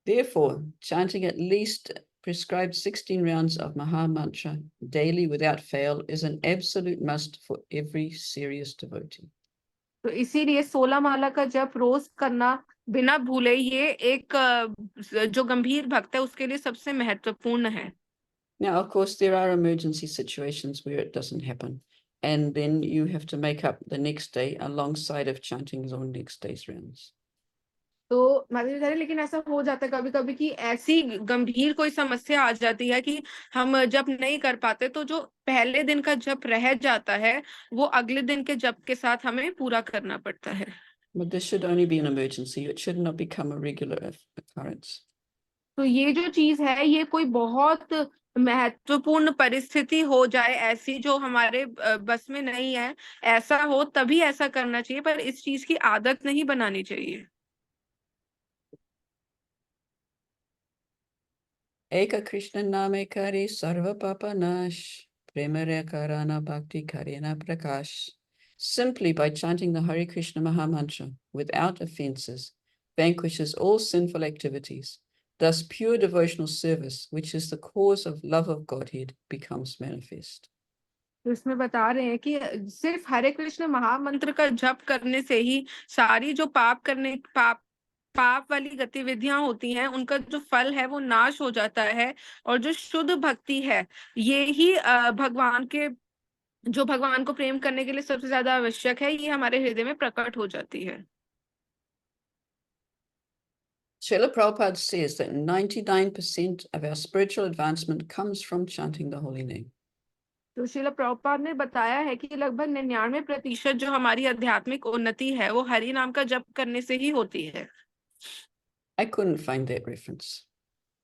Therefore, chanting at least prescribed 16 rounds of Maha Mantra daily without fail is an absolute must for every serious devotee. तो इसीलिए 16 माला का जप रोज करना बिना भूले ये एक जो गंभीर भक्त है उसके लिए सबसे महत्वपूर्ण है। Now, of course, there are emergency situations where it doesn't happen, and then you have to make up the next day alongside of chanting your next day's rounds. तो माता जी, लेकिन ऐसा हो जाता है कभी कभी कि ऐसी गंभीर कोई समस्या आ जाती है कि हम जप नहीं कर पाते, तो जो पहले दिन का जप रह जाता है वो अगले दिन के जप के साथ हमें पूरा करना पड़ता है। But this should only be an emergency. It should not become a regular occurrence. तो ये जो चीज है ये कोई बहुत महत्वपूर्ण परिस्थिति हो जाए ऐसी जो हमारे बस में नहीं है, ऐसा हो तभी ऐसा करना चाहिए, पर इस चीज की आदत नहीं बनानी चाहिए। Eka Krishna name kari sarva papa nash, premare karana bhakti karena prakash. Simply by chanting the Hare Krishna Mahamantra without offenses vanquishes all sinful activities. Thus pure devotional service, which is the cause of love of Godhead, becomes manifest. तो इसमें बता रहे हैं कि सिर्फ हरे कृष्ण महामंत्र का जप करने से ही सारी जो पाप वाली गतिविधियां होती हैं उनका जो फल है वो नाश हो जाता है, और जो शुद्ध भक्ति है ये ही भगवान को प्रेम करने के लिए सबसे ज्यादा आवश्यक है, ये हमारे हृदय में प्रकट हो जाती है। Srila Prabhupada says that 99% of our spiritual advancement comes from chanting the holy name. तो श्रील प्रभुपाद ने बताया है कि लगभग 99% जो हमारी आध्यात्मिक उन्नति है वो हरि नाम का जप करने से ही होती है। I couldn't find that reference,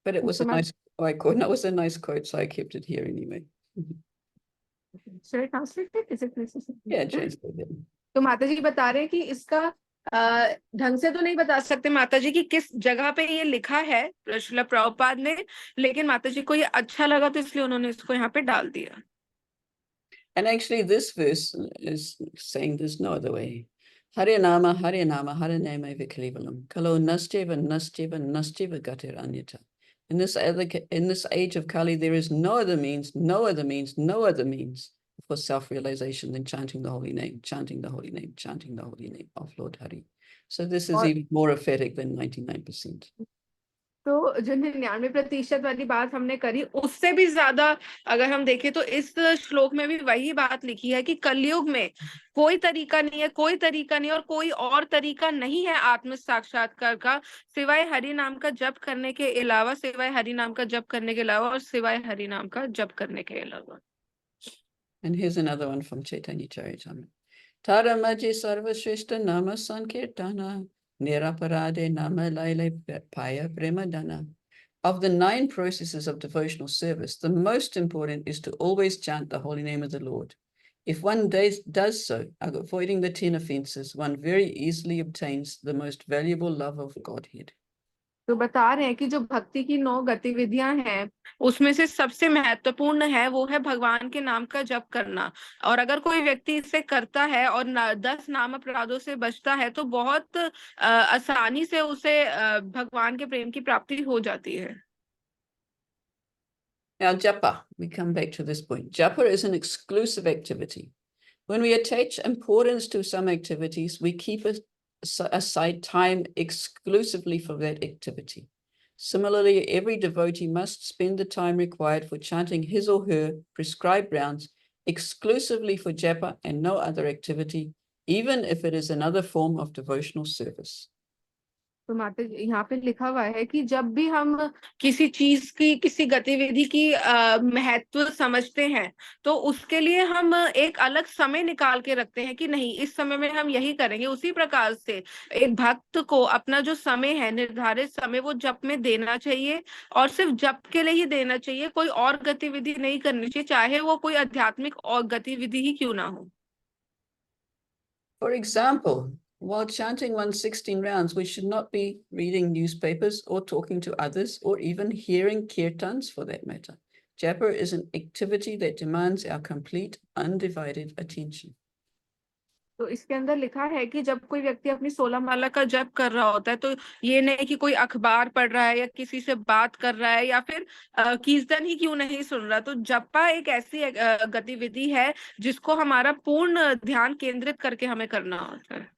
but it was a nice quote, so I kept it here anyway. Should I translate it? Is it necessary? Yeah, translate it. तो माता जी बता रहे हैं कि इसका ढंग से तो नहीं बता सकते माता जी कि किस जगह पे ये लिखा है श्रील प्रभुपाद ने, लेकिन माता जी को ये अच्छा लगा तो इसलिए उन्होंने इसको यहाँ पे डाल दिया। And actually this verse is saying there's no other way. Hare Nama Vikalivalam. Kalo Nasteva Gatir Anyata. In this age of Kali, there is no other means for self-realization than chanting the holy name of Lord Hari. So this is even more emphatic than 99%. तो जो 99% वाली बात हमने करी, उससे भी ज्यादा अगर हम देखें तो इस श्लोक में भी वही बात लिखी है कि कलयुग में कोई तरीका नहीं है और कोई और तरीका नहीं है आत्म साक्षात्कार का सिवाय हरि नाम का जप करने के अलावा और सिवाय हरि नाम का जप करने के अलावा. And here's another one from Chaitanya Charitamrita. Taramaji Sarvashrishta Nama Sankirtana Niraparade Nama Laile Paya Premadana. Of the 9 processes of devotional service, the most important is to always chant the holy name of the Lord. If one does so, avoiding the 10 offenses, one very easily obtains the most valuable love of Godhead. तो बता रहे हैं कि जो भक्ति की 9 गतिविधियां हैं उसमें से सबसे महत्वपूर्ण है वो है भगवान के नाम का जप करना, और अगर कोई व्यक्ति इसे करता है और 10 नाम अपराधों से बचता है तो बहुत आसानी से उसे भगवान के प्रेम की प्राप्ति हो जाती है. Now, japa, we come back to this point. Japa is an exclusive activity. When we attach importance to some activities, we keep aside time exclusively for that activity. Similarly, every devotee must spend the time required for chanting his or her prescribed rounds exclusively for japa and no other activity, even if it is another form of devotional service. तो माता जी यहाँ पे लिखा हुआ है कि जब भी हम किसी चीज की किसी गतिविधि की महत्व समझते हैं तो उसके लिए हम एक अलग समय निकाल के रखते हैं कि नहीं इस समय में हम यही करेंगे. उसी प्रकार से एक भक्त को अपना जो समय है निर्धारित समय वो जप में देना चाहिए और सिर्फ जप के लिए ही देना चाहिए, कोई और गतिविधि नहीं करनी चाहिए चाहे वो कोई आध्यात्मिक और गतिविधि ही क्यों ना हो. For example, while chanting 116 rounds, we should not be reading newspapers or talking to others or even hearing kirtans for that matter. Japa is an activity that demands our complete, undivided attention. तो इसके अंदर लिखा है कि जब कोई व्यक्ति अपनी 16 माला का जप कर रहा होता है तो ये नहीं कि कोई अखबार पढ़ रहा है या किसी से बात कर रहा है या फिर कीर्तन ही क्यों नहीं सुन रहा. तो जपा एक ऐसी गतिविधि है जिसको हमारा पूर्ण ध्यान केंद्रित करके हमें करना होता है.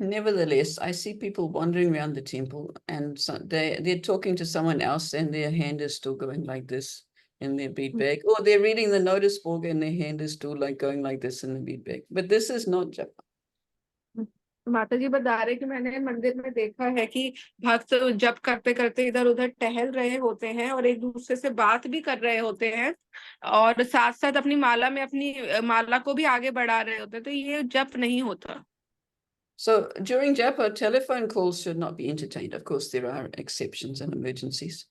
Nevertheless, I see people wandering around the temple and they're talking to someone else and their hand is still going like this in their bead bag, or they're reading the notice book and their hand is still like going like this in the bead bag. But this is not japa. माता जी बता रहे कि मैंने मंदिर में देखा है कि भक्त जप करते करते इधर उधर टहल रहे होते हैं और एक दूसरे से बात भी कर रहे होते हैं और साथ साथ अपनी माला में अपनी माला को भी आगे बढ़ा रहे होते हैं. तो ये जप नहीं होता. So during japa, telephone calls should not be entertained. Of course, there are exceptions and emergencies.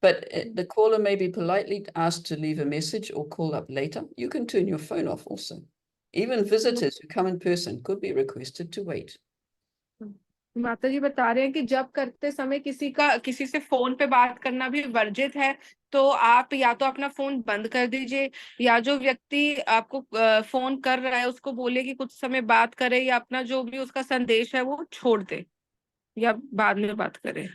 But the caller may be politely asked to leave a message or call up later. You can turn your phone off also. Even visitors who come in person could be requested to wait. माता जी बता रहे हैं कि जब करते समय किसी से फोन पे बात करना भी वर्जित है, तो आप या तो अपना फोन बंद कर दीजिए या जो व्यक्ति आपको फोन कर रहा है उसको बोले कि कुछ समय बात करे या अपना जो भी उसका संदेश है वो छोड़ दे या बाद में बात करे.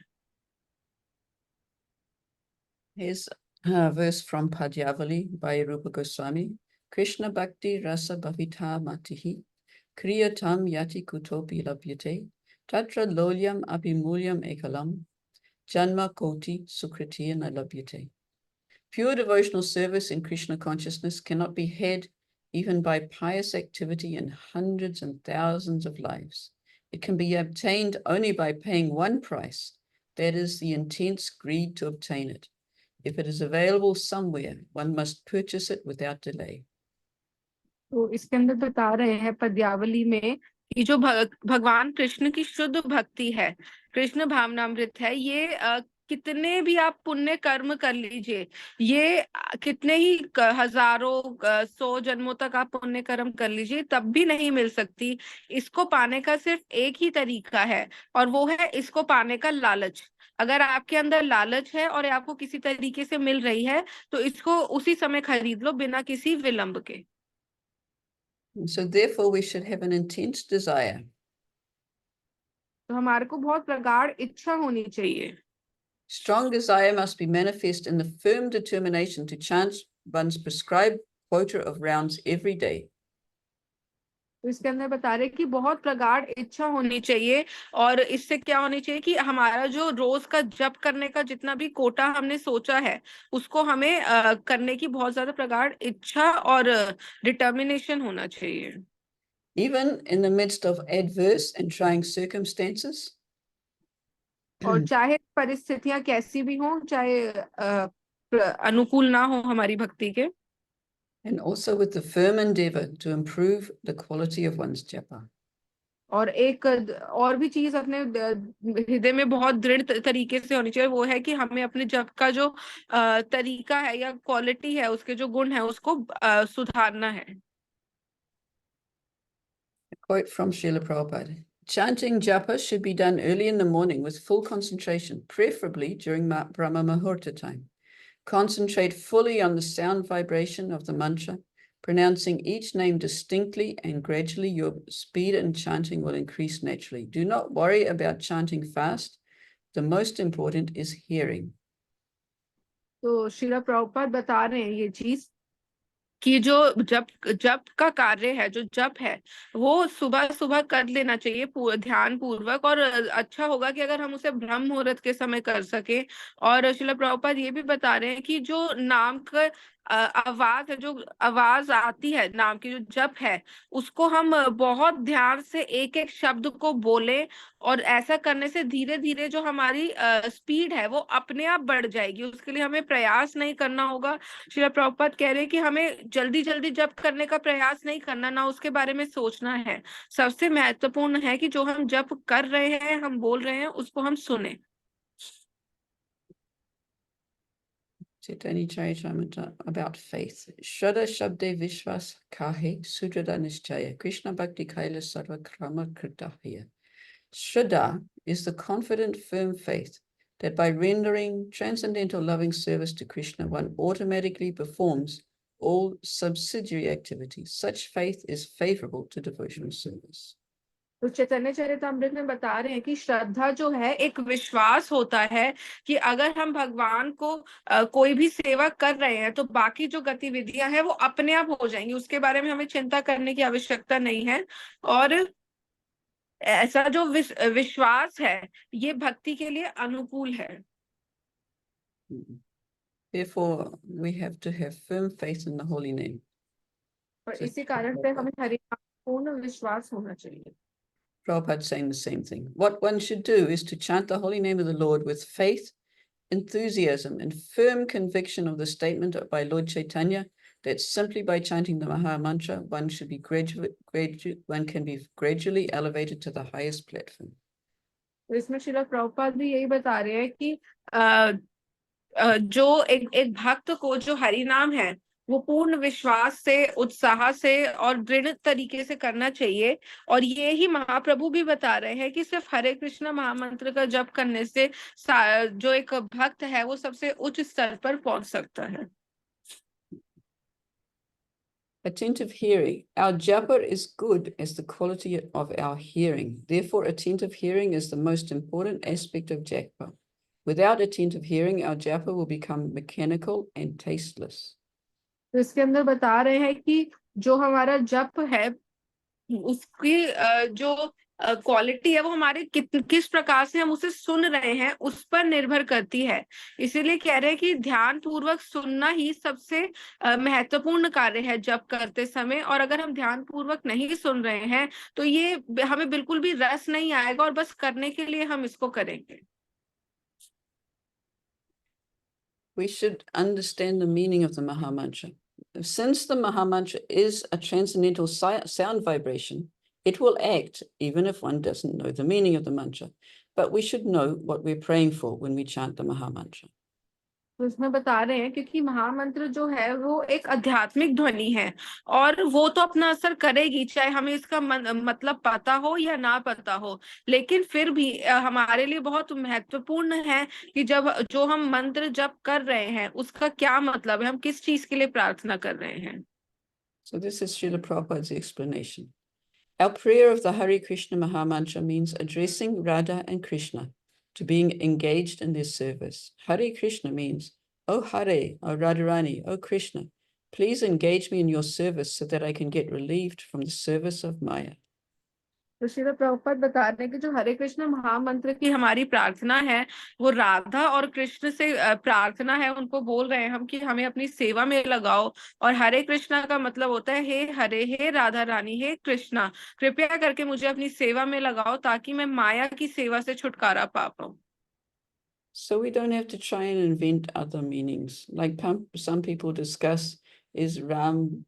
Here's a verse from Padyavali by Rupa Goswami. Krishna Bhakti Rasa Bhavita Matihi Kriyatam Yati Kutopi Labhyate Tatra Lolyam Abhimulyam Ekalam Janma Koti Sukritiya Labhyate. Pure devotional service in Krishna consciousness cannot be had even by pious activity in hundreds and thousands of lives. It can be obtained only by paying one price, that is the intense greed to obtain it. If it is available somewhere, one must purchase it without delay. तो इसके अंदर बता रहे हैं पद्यावली में कि जो भगवान कृष्ण की शुद्ध भक्ति है, कृष्ण भावनामृत है, ये कितने भी आप पुण्य कर्म कर लीजिए, ये कितने ही हजारों 100 जन्मों तक आप पुण्य कर्म कर लीजिए तब भी नहीं मिल सकती. इसको पाने का सिर्फ एक ही तरीका है और वो है इसको पाने का लालच. अगर आपके अंदर लालच है और आपको किसी तरीके से मिल रही है तो इसको उसी समय खरीद लो बिना किसी विलंब के. So therefore we should have an intense desire तो हमारे को बहुत प्रगाढ़ इच्छा होनी चाहिए। Strong desire must be manifest in the firm determination to chant one's prescribed quota of rounds every day. तो इसके अंदर बता रहे कि बहुत प्रगाढ़ इच्छा होनी चाहिए, और इससे क्या होनी चाहिए कि हमारा जो रोज का जप करने का जितना भी कोटा हमने सोचा है उसको हमें करने की बहुत ज्यादा प्रगाढ़ इच्छा और डिटर्मिनेशन होना चाहिए। Even in the midst of adverse and trying circumstances, और चाहे परिस्थितियां कैसी भी हों, चाहे अनुकूल ना हो हमारी भक्ति के, and also with the firm endeavor to improve the quality of one's japa. और एक और भी चीज अपने हृदय में बहुत दृढ़ तरीके से होनी चाहिए, वो है कि हमें अपने जप का जो तरीका है या क्वालिटी है, उसके जो गुण है उसको सुधारना है। A quote from Srila Prabhupada. Chanting japa should be done early in the morning with full concentration, preferably during Brahma Muhurta time. Concentrate fully on the sound vibration of the mantra, pronouncing each name distinctly, and gradually your speed in chanting will increase naturally. Do not worry about chanting fast. The most important is hearing. तो श्रीला प्रभुपाद बता रहे हैं ये चीज कि जो जप का कार्य है, जो जप है, वो सुबह सुबह कर लेना चाहिए ध्यान पूर्वक, और अच्छा होगा कि अगर हम उसे ब्रह्म मुहूर्त के समय कर सके। और श्रीला प्रभुपाद ये भी बता रहे हैं कि जो नाम का आवाज है, जो आवाज आती है नाम की, जो जप है, उसको हम बहुत ध्यान से एक एक शब्द को बोले, और ऐसा करने से धीरे धीरे जो हमारी स्पीड है वो अपने आप बढ़ जाएगी। उसके लिए हमें प्रयास नहीं करना होगा। श्रीला प्रभुपाद कह रहे हैं कि हमें जल्दी जल्दी जप करने का प्रयास नहीं करना, ना उसके बारे में सोचना है। सबसे महत्वपूर्ण है कि जो हम जप कर रहे हैं, हम बोल रहे हैं, उसको हम सुने। Chaitanya Charitamrita about faith. Shraddha Shabde Vishwas Kahe Sudrada Nishchaya Krishna Bhakti Kaila Sarva Krama Kritahya. Shraddha is the confident, firm faith that by rendering transcendental loving service to Krishna, one automatically performs all subsidiary activities. Such faith is favorable to devotional service. तो चैतन्य चरितामृत में बता रहे हैं कि श्रद्धा जो है एक विश्वास होता है कि अगर हम भगवान को कोई भी सेवा कर रहे हैं तो बाकी जो गतिविधियां हैं वो अपने आप हो जाएंगी, उसके बारे में हमें चिंता करने की आवश्यकता नहीं है। और ऐसा जो विश्वास है ये भक्ति के लिए अनुकूल है। Therefore, we have to have firm faith in the holy name. और इसी कारण से हमें हरि नाम पूर्ण विश्वास होना चाहिए। Prabhupada saying the same thing. What one should do is to chant the holy name of the Lord with faith, enthusiasm, and firm conviction of the statement by Lord Chaitanya that simply by chanting the Maha Mantra, one can be gradually elevated to the highest platform. तो इसमें श्रीला प्रभुपाद भी यही बता रहे हैं कि जो एक भक्त को जो हरि नाम है वो पूर्ण विश्वास से, उत्साह से और दृढ़ तरीके से करना चाहिए। और ये ही महाप्रभु भी बता रहे हैं कि सिर्फ हरे कृष्ण महामंत्र का जप करने से जो एक भक्त है वो सबसे उच्च स्तर पर पहुंच सकता है। Attentive hearing. Our japa is good as the quality of our hearing. Therefore, attentive hearing is the most important aspect of japa. Without attentive hearing, our japa will become mechanical and tasteless. तो इसके अंदर बता रहे हैं कि जो हमारा जप है उसकी जो क्वालिटी है वो हमारे किस प्रकार से हम उसे सुन रहे हैं उस पर निर्भर करती है। इसीलिए कह रहे हैं कि ध्यान पूर्वक सुनना ही सबसे महत्वपूर्ण कार्य है जप करते समय। और अगर हम ध्यान पूर्वक नहीं सुन रहे हैं तो ये हमें बिल्कुल भी रस नहीं आएगा और बस करने के लिए हम इसको करेंगे। We should understand the meaning of the Maha Mantra. Since the Maha Mantra is a transcendental sound vibration, it will act even if one doesn't know the meaning of the mantra. But we should know what we're praying for when we chant the Maha Mantra. तो इसमें बता रहे हैं क्योंकि महामंत्र जो है वो एक आध्यात्मिक ध्वनि है और वो तो अपना असर करेगी चाहे हमें इसका मतलब पता हो या ना पता हो। लेकिन फिर भी हमारे लिए बहुत महत्वपूर्ण है कि जब जो हम मंत्र जप कर रहे हैं उसका क्या मतलब है, हम किस चीज के लिए प्रार्थना कर रहे हैं। So this is Srila Prabhupada's explanation. Our prayer of the Hare Krishna Maha Mantra means addressing Radha and Krishna to being engaged in their service. Hare Krishna means, "Oh Hare, oh Radharani, oh Krishna, please engage me in your service so that I can get relieved from the service of Maya." तो श्रील प्रभुपाद बता रहे हैं कि जो हरे कृष्ण महामंत्र की हमारी प्रार्थना है वो राधा और कृष्ण से प्रार्थना है, उनको बोल रहे हैं हम कि हमें अपनी सेवा में लगाओ। और हरे कृष्णा का मतलब होता है हे हरे, हे राधा रानी, हे कृष्णा, कृपया करके मुझे अपनी सेवा में लगाओ ताकि मैं माया की सेवा से छुटकारा पा पाऊं। So we don't have to try and invent other meanings. Like some people discuss, is Ram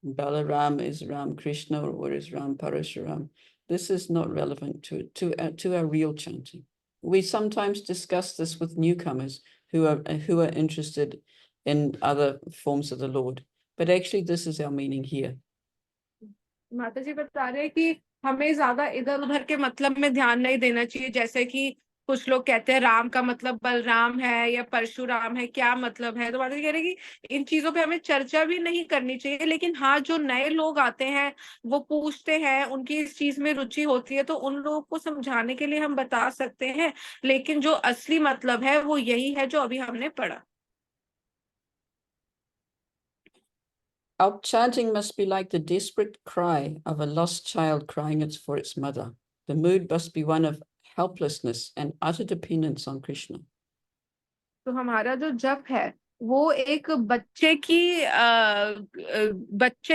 Balaram, is Ram Krishna, or is Ram Parashuram? This is not relevant to our real chanting. We sometimes discuss this with newcomers who are interested in other forms of the Lord. But actually, this is our meaning here. माता जी बता रहे हैं कि हमें ज्यादा इधर उधर के मतलब में ध्यान नहीं देना चाहिए, जैसे कि कुछ लोग कहते हैं राम का मतलब बलराम है या परशुराम है, क्या मतलब है। तो माता जी कह रहे हैं कि इन चीजों पे हमें चर्चा भी नहीं करनी चाहिए, लेकिन हाँ जो नए लोग आते हैं वो पूछते हैं, उनकी इस चीज में रुचि होती है, तो उन लोगों को समझाने के लिए हम बता सकते हैं, लेकिन जो असली मतलब है वो यही है जो अभी हमने पढ़ा। Our chanting must be like the desperate cry of a lost child crying for its mother. The mood must be one of helplessness and utter dependence on Krishna. तो हमारा जो जप है वो एक बच्चे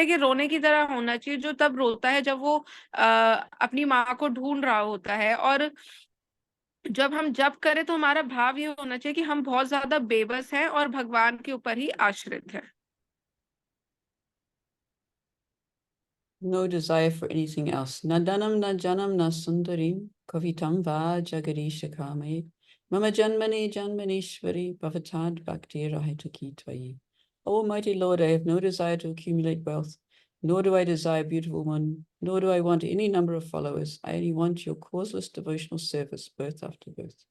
के रोने की तरह होना चाहिए, जो तब रोता है जब वो अपनी माँ को ढूंढ रहा होता है। और जब हम जप करें तो हमारा भाव ये होना चाहिए कि हम बहुत ज्यादा बेबस हैं और भगवान के ऊपर ही आश्रित हैं। No desire for anything else. Na dhanam, na janam, na sundarim, kavitam va jagarisha kame, mama janmani janmanishvari, bhavatad bhakti rahitaki tvayi. Almighty Lord, I have no desire to accumulate wealth, nor do I desire beautiful women, nor do I want any number of followers. I only want your causeless devotional service, birth after birth.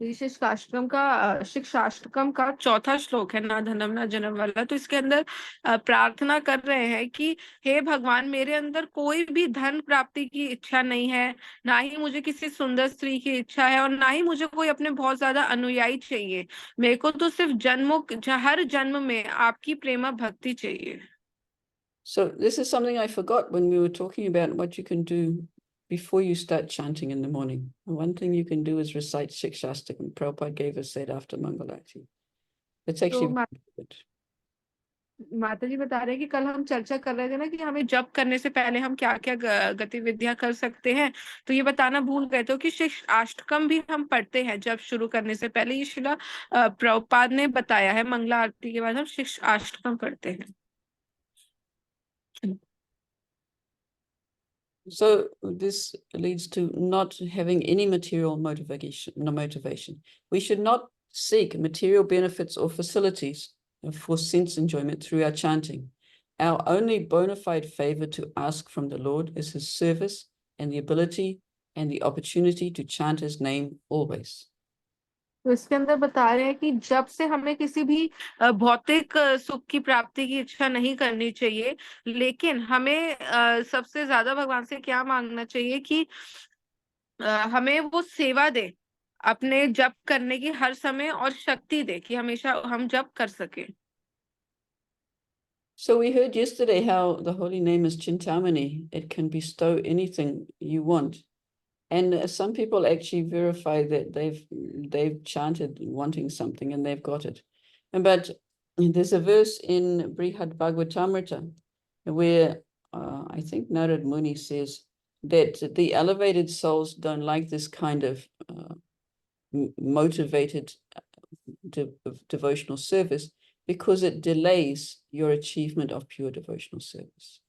शिक्षाष्टकम का चौथा श्लोक है ना धनम ना जन्म वाला। तो इसके अंदर प्रार्थना कर रहे हैं कि हे भगवान, मेरे अंदर कोई भी धन प्राप्ति की इच्छा नहीं है, ना ही मुझे किसी सुंदर स्त्री की इच्छा है, और ना ही मुझे कोई अपने बहुत ज्यादा अनुयायी चाहिए। मेरे को तो सिर्फ हर जन्म में आपकी प्रेमा भक्ति चाहिए। So this is something I forgot when we were talking about what you can do before you start chanting in the morning. One thing you can do is recite Shikshastakam. Prabhupada gave us that after Mangalarti. It's actually very good. माता जी बता रहे हैं कि कल हम चर्चा कर रहे थे ना कि हमें जप करने से पहले हम क्या क्या गतिविधियां कर सकते हैं, तो ये बताना भूल गए थे कि शिक्षाष्टकम भी हम पढ़ते हैं जब शुरू करने से पहले। ये शिला प्रभुपाद ने बताया है, मंगला आरती के बाद हम शिक्षाष्टकम पढ़ते हैं। So this leads to not having any material motivation. We should not seek material benefits or facilities for sense enjoyment through our chanting. Our only bona fide favor to ask from the Lord is his service and the ability and the opportunity to chant his name always. तो इसके अंदर बता रहे हैं कि जब से हमें किसी भी भौतिक सुख की प्राप्ति की इच्छा नहीं करनी चाहिए, लेकिन हमें सबसे ज्यादा भगवान से क्या मांगना चाहिए कि हमें वो सेवा दे अपने जप करने की हर समय, और शक्ति दे कि हमेशा हम जप कर सके। So we heard yesterday how the holy name is Chintamani. It can bestow anything you want. And some people actually verify that they've chanted wanting something and they've got it. But there's a verse in Brihad Bhagavatamrita where I think Narad Muni says that the elevated souls don't like this kind of motivated devotional service because it delays your achievement of pure devotional service.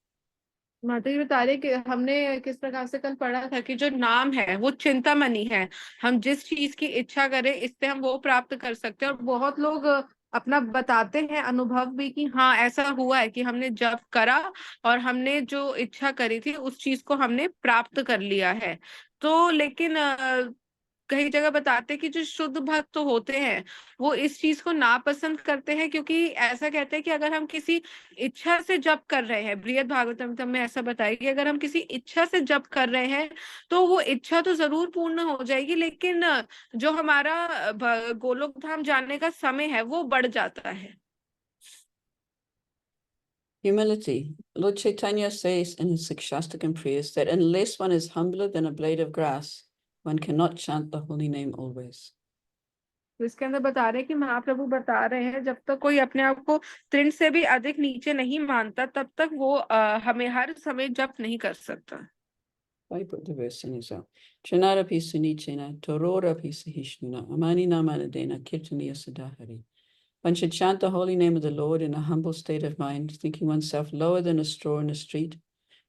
माता जी बता रहे कि हमने किस प्रकार से कल पढ़ा था कि जो नाम है वो चिंतामणि है, हम जिस चीज की इच्छा करें इससे हम वो प्राप्त कर सकते हैं। और बहुत लोग अपना बताते हैं अनुभव भी कि हाँ ऐसा हुआ है कि हमने जप करा और हमने जो इच्छा करी थी उस चीज को हमने प्राप्त कर लिया है। तो लेकिन कई जगह बताते हैं कि जो शुद्ध भक्त होते हैं वो इस चीज को नापसंद करते हैं, क्योंकि ऐसा कहते हैं कि अगर हम किसी इच्छा से जप कर रहे हैं, बृहद भागवतम में ऐसा बताया कि अगर हम किसी इच्छा से जप कर रहे हैं तो वो इच्छा तो जरूर पूर्ण हो जाएगी, लेकिन जो हमारा गोलोक धाम जाने का समय है वो बढ़ जाता है। Humility. Lord Chaitanya says in his Sikshastakam prayers that unless one is humbler than a blade of grass, one cannot chant the holy name always. तो इसके अंदर बता रहे हैं कि महाप्रभु बता रहे हैं जब तक कोई अपने आप को तृण से भी अधिक नीचे नहीं मानता तब तक वो हमें हर समय जप नहीं कर सकता। I put the verse in as well. Chanarapi sunichena, tororapi sahishnuna, amani namanadena, kirtaniya sadahari. One should chant the holy name of the Lord in a humble state of mind, thinking oneself lower than a straw in a street.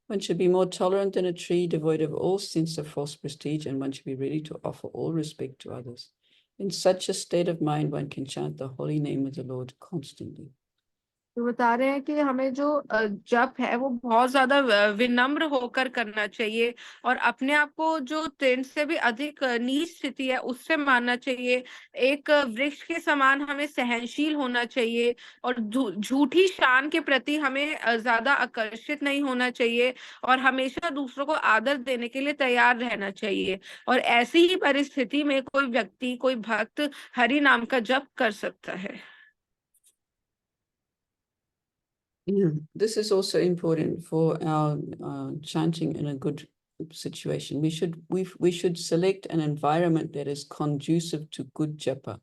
One should be more tolerant than a tree, devoid of all sense of false prestige, and one should be ready to offer all respect to others. In such a state of mind, one can chant the holy name of the Lord constantly. तो बता रहे हैं कि हमें जो जप है वो बहुत ज्यादा विनम्र होकर करना चाहिए और अपने आप को जो तृण से भी अधिक नीच स्थिति है उससे मानना चाहिए। एक वृक्ष के समान हमें सहनशील होना चाहिए और झूठी शान के प्रति हमें ज्यादा आकर्षित नहीं होना चाहिए और हमेशा दूसरों को आदर देने के लिए तैयार रहना चाहिए। और ऐसी ही परिस्थिति में कोई व्यक्ति, कोई भक्त हरि नाम का जप कर सकता है। Yeah, this is also important for our chanting in a good situation. We should select an environment that is conducive to good japa.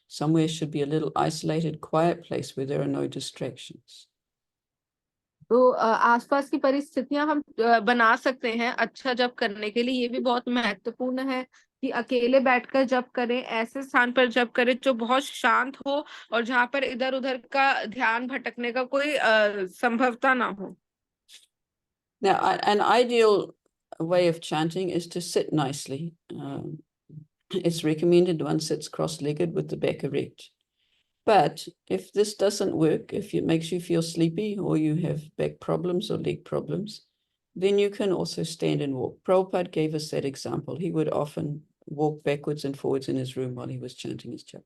Somewhere should be a little isolated, quiet place where there are no distractions. तो आसपास की परिस्थितियां हम बना सकते हैं अच्छा जप करने के लिए। ये भी बहुत महत्वपूर्ण है कि अकेले बैठकर जप करें, ऐसे स्थान पर जप करें जो बहुत शांत हो और जहां पर इधर उधर का ध्यान भटकने का कोई संभवता ना हो। Now, an ideal way of chanting is to sit nicely. It's recommended one sits cross-legged with the back erect. But if this doesn't work, if it makes you feel sleepy or you have back problems or leg problems, then you can also stand and walk. Prabhupada gave us that example. He would often walk backwards and forwards in his room while he was chanting his japa.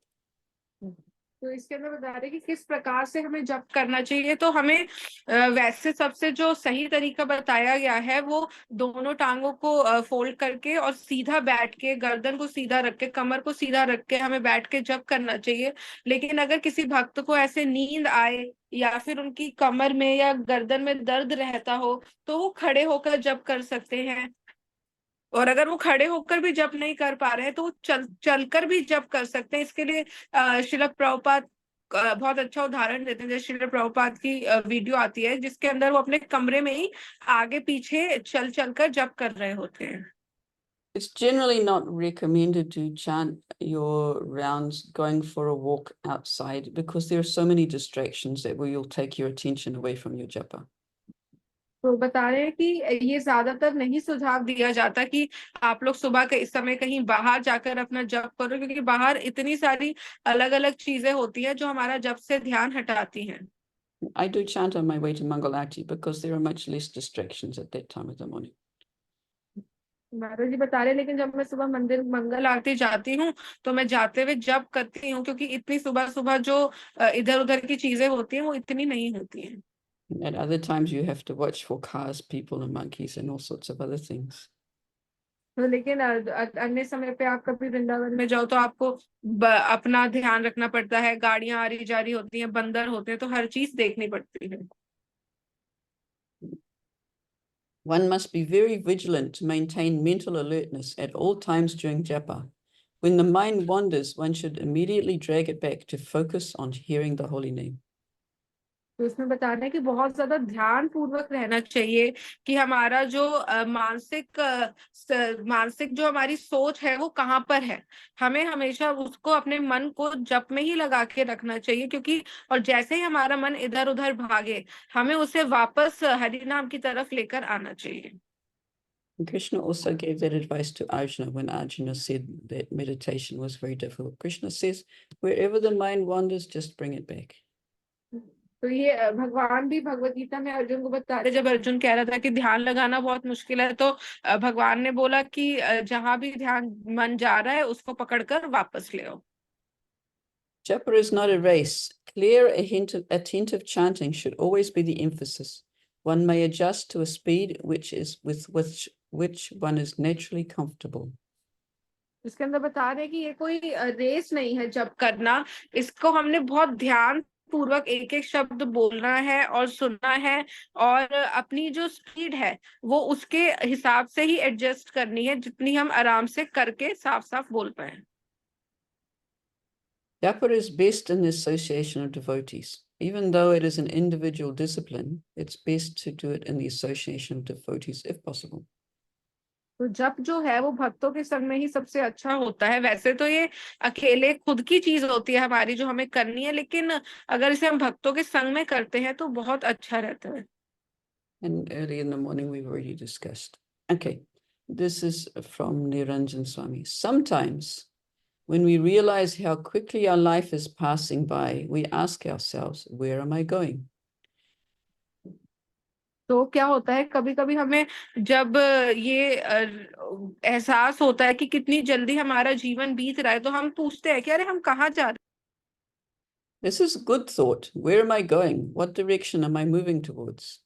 तो इसके अंदर बता रहे कि किस प्रकार से हमें जप करना चाहिए। तो हमें वैसे सबसे जो सही तरीका बताया गया है वो दोनों टांगों को फोल्ड करके और सीधा बैठ के, गर्दन को सीधा रख के, कमर को सीधा रख के हमें बैठ के जप करना चाहिए। लेकिन अगर किसी भक्त को ऐसे नींद आए या फिर उनकी कमर में या गर्दन में दर्द रहता हो तो वो खड़े होकर जप कर सकते हैं। और अगर वो खड़े होकर भी जप नहीं कर पा रहे हैं तो वो चलकर भी जप कर सकते हैं। इसके लिए श्रील प्रभुपाद बहुत अच्छा उदाहरण देते हैं। जैसे श्रील प्रभुपाद की वीडियो आती है जिसके अंदर वो अपने कमरे में ही आगे पीछे चल कर जप कर रहे होते हैं। It's generally not recommended to chant your rounds going for a walk outside because there are so many distractions that will take your attention away from your japa. तो बता रहे हैं कि ये ज्यादातर नहीं सुझाव दिया जाता कि आप लोग सुबह के इस समय कहीं बाहर जाकर अपना जप करो, क्योंकि बाहर इतनी सारी अलग अलग चीजें होती हैं जो हमारा जप से ध्यान हटाती हैं। I do chant on my way to Mangal Aarti because there are much less distractions at that time of the morning. माता जी बता रहे लेकिन जब मैं सुबह मंदिर मंगल आरती जाती हूँ तो मैं जाते हुए जप करती हूँ, क्योंकि इतनी सुबह सुबह जो इधर उधर की चीजें होती हैं वो इतनी नहीं होती हैं। At other times you have to watch for cars, people and monkeys and all sorts of other things. तो लेकिन अन्य समय पे आप कभी वृंदावन में जाओ तो आपको अपना ध्यान रखना पड़ता है, गाड़ियां आ रही जा रही होती हैं, बंदर होते हैं, तो हर चीज देखनी पड़ती है। One must be very vigilant to maintain mental alertness at all times during japa. When the mind wanders, one should immediately drag it back to focus on hearing the holy name. तो इसमें बता रहे हैं कि बहुत ज्यादा ध्यान पूर्वक रहना चाहिए कि हमारा जो मानसिक जो हमारी सोच है वो कहाँ पर है। हमें हमेशा उसको अपने मन को जप में ही लगा के रखना चाहिए, क्योंकि और जैसे ही हमारा मन इधर उधर भागे हमें उसे वापस हरि नाम की तरफ लेकर आना चाहिए। Krishna also gave that advice to Arjuna when Arjuna said that meditation was very difficult. Krishna says, wherever the mind wanders, just bring it back. तो ये भगवान भी भगवत गीता में अर्जुन को बता रहे, जब अर्जुन कह रहा था कि ध्यान लगाना बहुत मुश्किल है, तो भगवान ने बोला कि जहां भी ध्यान मन जा रहा है उसको पकड़कर वापस ले आओ। Japa is not a race. Clear, attentive chanting should always be the emphasis. One may adjust to a speed which is with which one is naturally comfortable. इसके अंदर बता रहे हैं कि ये कोई रेस नहीं है जब करना, इसको हमने बहुत ध्यान पूर्वक एक एक शब्द बोलना है और सुनना है, और अपनी जो स्पीड है वो उसके हिसाब से ही एडजस्ट करनी है, जितनी हम आराम से करके साफ साफ बोल पाए। Japa is best in the association of devotees. Even though it is an individual discipline, it's best to do it in the association of devotees if possible. तो जप जो है वो भक्तों के संग में ही सबसे अच्छा होता है। वैसे तो ये अकेले खुद की चीज होती है हमारी जो हमें करनी है, लेकिन अगर इसे हम भक्तों के संग में करते हैं तो बहुत अच्छा रहता है। And early in the morning we've already discussed. Okay, this is from Niranjan Swami. Sometimes when we realize how quickly our life is passing by, we ask ourselves, where am I going? तो क्या होता है, कभी कभी हमें जब ये एहसास होता है कि कितनी जल्दी हमारा जीवन बीत रहा है, तो हम पूछते हैं कि अरे हम कहाँ जा रहे हैं। This is a good thought. Where am I going? What direction am I moving towards?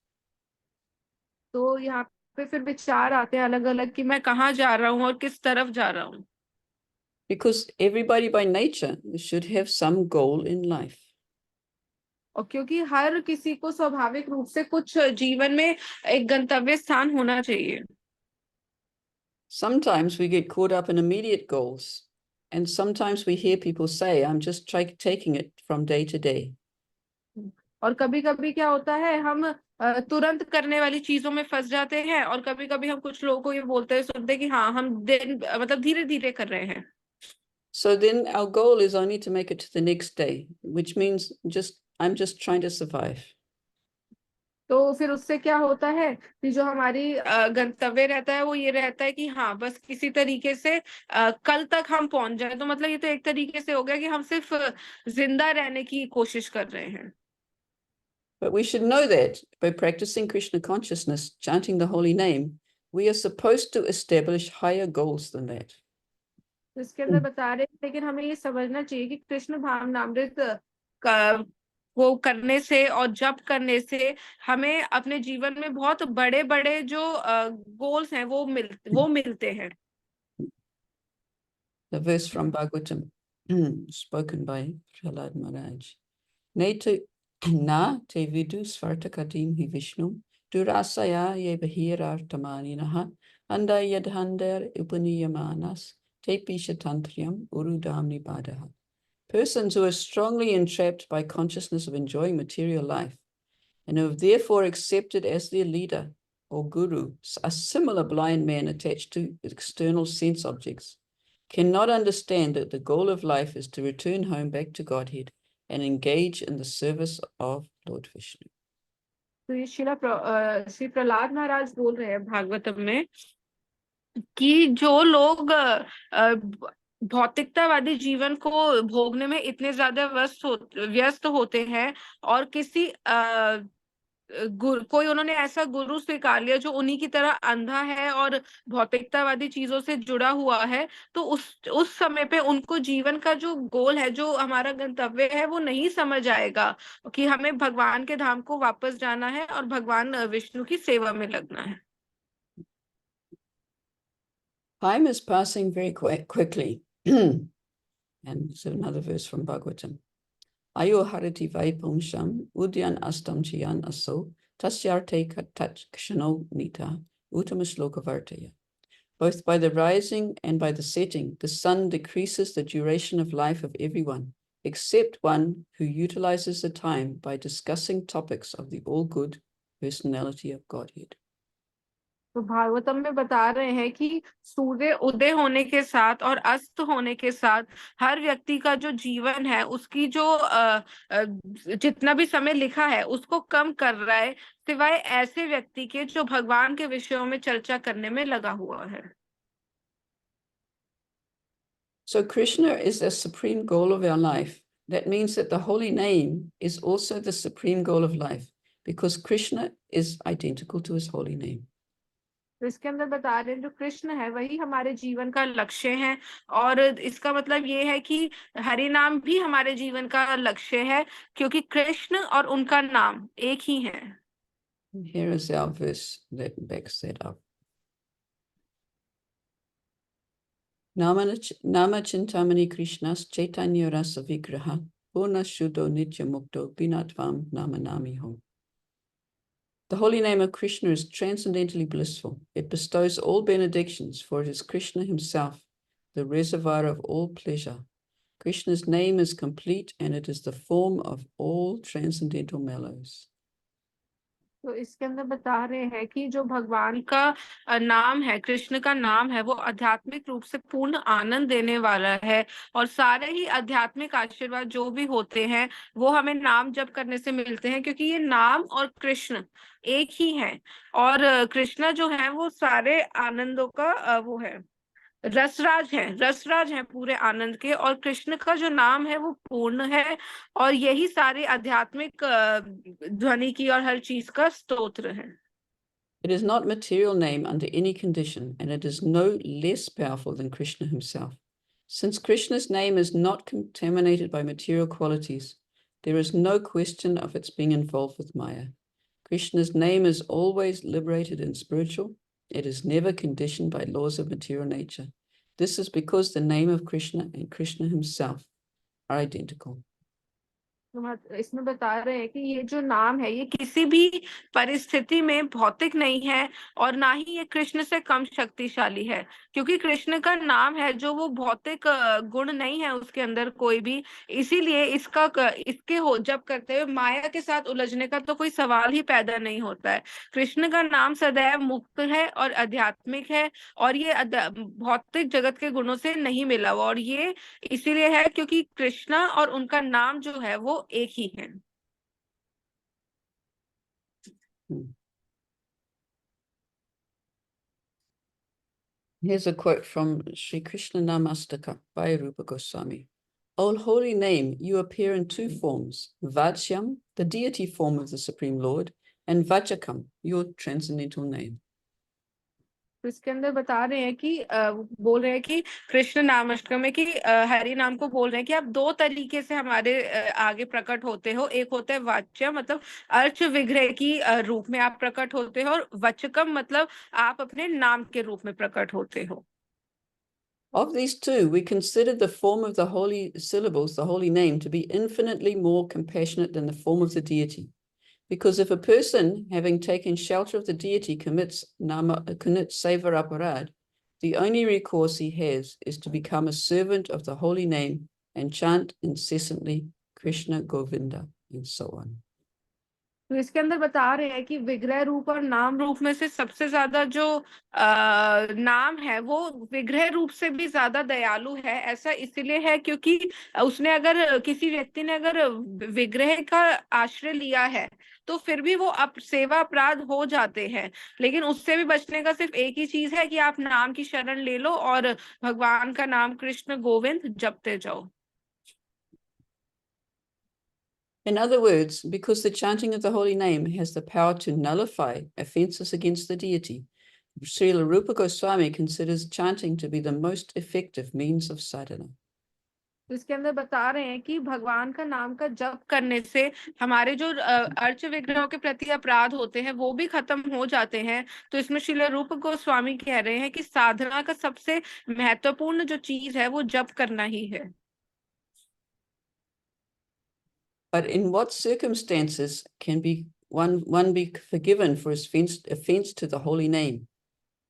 तो यहाँ पे फिर विचार आते हैं अलग अलग कि मैं कहाँ जा रहा हूँ और किस तरफ जा रहा हूँ। Because everybody by nature should have some goal in life. और क्योंकि हर किसी को स्वाभाविक रूप से कुछ जीवन में एक गंतव्य स्थान होना चाहिए। Sometimes we get caught up in immediate goals, and sometimes we hear people say, I'm just taking it from day to day. और कभी कभी क्या होता है, हम तुरंत करने वाली चीजों में फंस जाते हैं, और कभी कभी हम कुछ लोगों को ये बोलते हैं सुनते हैं कि हाँ हम दिन मतलब धीरे धीरे कर रहे हैं। So then our goal is only to make it to the next day, which means I'm just trying to survive. तो फिर उससे क्या होता है कि जो हमारी गंतव्य रहता है वो ये रहता है कि हाँ बस किसी तरीके से कल तक हम पहुंच जाए। तो मतलब ये तो एक तरीके से हो गया कि हम सिर्फ जिंदा रहने की कोशिश कर रहे हैं। But we should know that by practicing Krishna consciousness, chanting the holy name, we are supposed to establish higher goals than that. तो इसके अंदर बता रहे हैं, लेकिन हमें ये समझना चाहिए कि कृष्ण भावनामृत वो करने से और जप करने से हमें अपने जीवन में बहुत बड़े बड़े जो गोल्स हैं वो मिलते हैं। The verse from Bhagavatam, spoken by Prahlad Maharaj. Na te vidu svartakatim hi Vishnu, durasaya ye bahirartamaninaha, anda yadhander upaniyamanas, te pishatantriam urudam nibadaha. Persons who are strongly entrapped by consciousness of enjoying material life, and who have therefore accepted as their leader or guru a similar blind man attached to external sense objects, cannot understand that the goal of life is to return home back to Godhead and engage in the service of Lord Vishnu. तो ये श्री प्रहलाद महाराज बोल रहे हैं भागवतम में कि जो लोग भौतिकतावादी जीवन को भोगने में इतने ज्यादा व्यस्त होते हैं, और किसी कोई उन्होंने ऐसा गुरु स्वीकार लिया जो उन्हीं की तरह अंधा है और भौतिकतावादी चीजों से जुड़ा हुआ है, तो उस समय पे उनको जीवन का जो गोल है, जो हमारा गंतव्य है, वो नहीं समझ आएगा कि हमें भगवान के धाम को वापस जाना है और भगवान विष्णु की सेवा में लगना है। Time is passing very quickly. And so another verse from Bhagavatam. Ayo harati vaipumsham udyan astam chiyan aso tasyarte kshano nita uttama vartaya. Both by the rising and by the setting, the sun decreases the duration of life of everyone, except one who utilizes the time by discussing topics of the all-good personality of Godhead. तो भागवतम में बता रहे हैं कि सूर्य उदय होने के साथ और अस्त होने के साथ हर व्यक्ति का जो जीवन है उसकी जो जितना भी समय लिखा है उसको कम कर रहा है, सिवाय ऐसे व्यक्ति के जो भगवान के विषयों में चर्चा करने में लगा हुआ है। So Krishna is the supreme goal of our life, that means that the holy name is also the supreme goal of life, because Krishna is identical to his holy name. तो इसके अंदर बता रहे हैं जो कृष्ण है वही हमारे जीवन का लक्ष्य है, और इसका मतलब ये है कि हरि नाम भी हमारे जीवन का लक्ष्य है, क्योंकि कृष्ण और उनका नाम एक ही है। Here is our verse that backs that up. Nama Chintamani Krishnas Chaitanya Rasa Vigraha Purna Shuddho Nitya Mukto Binatvam Nama Nami Ho. The holy name of Krishna is transcendently blissful. It bestows all benedictions, for it is Krishna himself, the reservoir of all pleasure. Krishna's name is complete, and it is the form of all transcendental mellows. तो इसके अंदर बता रहे हैं कि जो भगवान का नाम है, कृष्ण का नाम है, वो आध्यात्मिक रूप से पूर्ण आनंद देने वाला है, और सारे ही आध्यात्मिक आशीर्वाद जो भी होते हैं वो हमें नाम जप करने से मिलते हैं, क्योंकि ये नाम और कृष्ण एक ही है, और कृष्ण जो है वो सारे आनंदों का वो है, रसराज है पूरे आनंद के, और कृष्ण का जो नाम है वो पूर्ण है, और यही सारे आध्यात्मिक ध्वनि की और हर चीज का स्तोत्र है। It is not material name under any condition, and it is no less powerful than Krishna himself. Since Krishna's name is not contaminated by material qualities, there is no question of its being involved with Maya. Krishna's name is always liberated and spiritual. It is never conditioned by laws of material nature. This is because the name of Krishna and Krishna himself are identical. इसमें बता रहे हैं कि ये जो नाम है ये किसी भी परिस्थिति में भौतिक नहीं है, और ना ही ये कृष्ण से कम शक्तिशाली है, क्योंकि कृष्ण का नाम है जो वो भौतिक गुण नहीं है उसके अंदर कोई भी, इसीलिए इसके हो जब करते हुए माया के साथ उलझने का तो कोई सवाल ही पैदा नहीं होता है। कृष्ण का नाम सदैव मुक्त है और आध्यात्मिक है, और ये भौतिक जगत के गुणों से नहीं मिला हुआ, और ये इसीलिए है क्योंकि कृष्णा और उनका नाम जो है वो एक ही है। Here's a quote from Sri Krishna Namastaka by Rupa Goswami. O holy name, you appear in two forms, Vachyam, the deity form of the Supreme Lord, and Vachakam, your transcendental name. तो इसके अंदर बता रहे हैं कि बोल रहे हैं कि कृष्ण नामाष्टकम में कि हरि नाम को बोल रहे हैं कि आप दो तरीके से हमारे आगे प्रकट होते हो। एक होता है वाच्य, मतलब अर्च विग्रह की रूप में आप प्रकट होते हो, और वचकम मतलब आप अपने नाम के रूप में प्रकट होते हो। Of these two, we consider the form of the holy syllables, the holy name, to be infinitely more compassionate than the form of the deity. Because if a person, having taken shelter of the deity, commits seva aparad, the only recourse he has is to become a servant of the holy name and chant incessantly Krishna Govinda and so on. तो इसके अंदर बता रहे हैं कि विग्रह रूप और नाम रूप में से सबसे ज्यादा जो नाम है वो विग्रह रूप से भी ज्यादा दयालु है। ऐसा इसलिए है क्योंकि उसने अगर किसी व्यक्ति ने अगर विग्रह का आश्रय लिया है तो फिर भी वो सेवा अपराध हो जाते हैं, लेकिन उससे भी बचने का सिर्फ एक ही चीज है कि आप नाम की शरण ले लो और भगवान का नाम कृष्ण गोविंद जपते जाओ। In other words, because the chanting of the holy name has the power to nullify offenses against the deity, Srila Rupa Goswami considers chanting to be the most effective means of sadhana. इसके अंदर बता रहे हैं कि भगवान का नाम का जप करने से हमारे जो अर्च विग्रहों के प्रति अपराध होते हैं वो भी खत्म हो जाते हैं। तो इसमें श्रील रूप गोस्वामी कह रहे हैं कि साधना का सबसे महत्वपूर्ण जो चीज है वो जप करना ही है। But in what circumstances can one be forgiven for his offense to the holy name?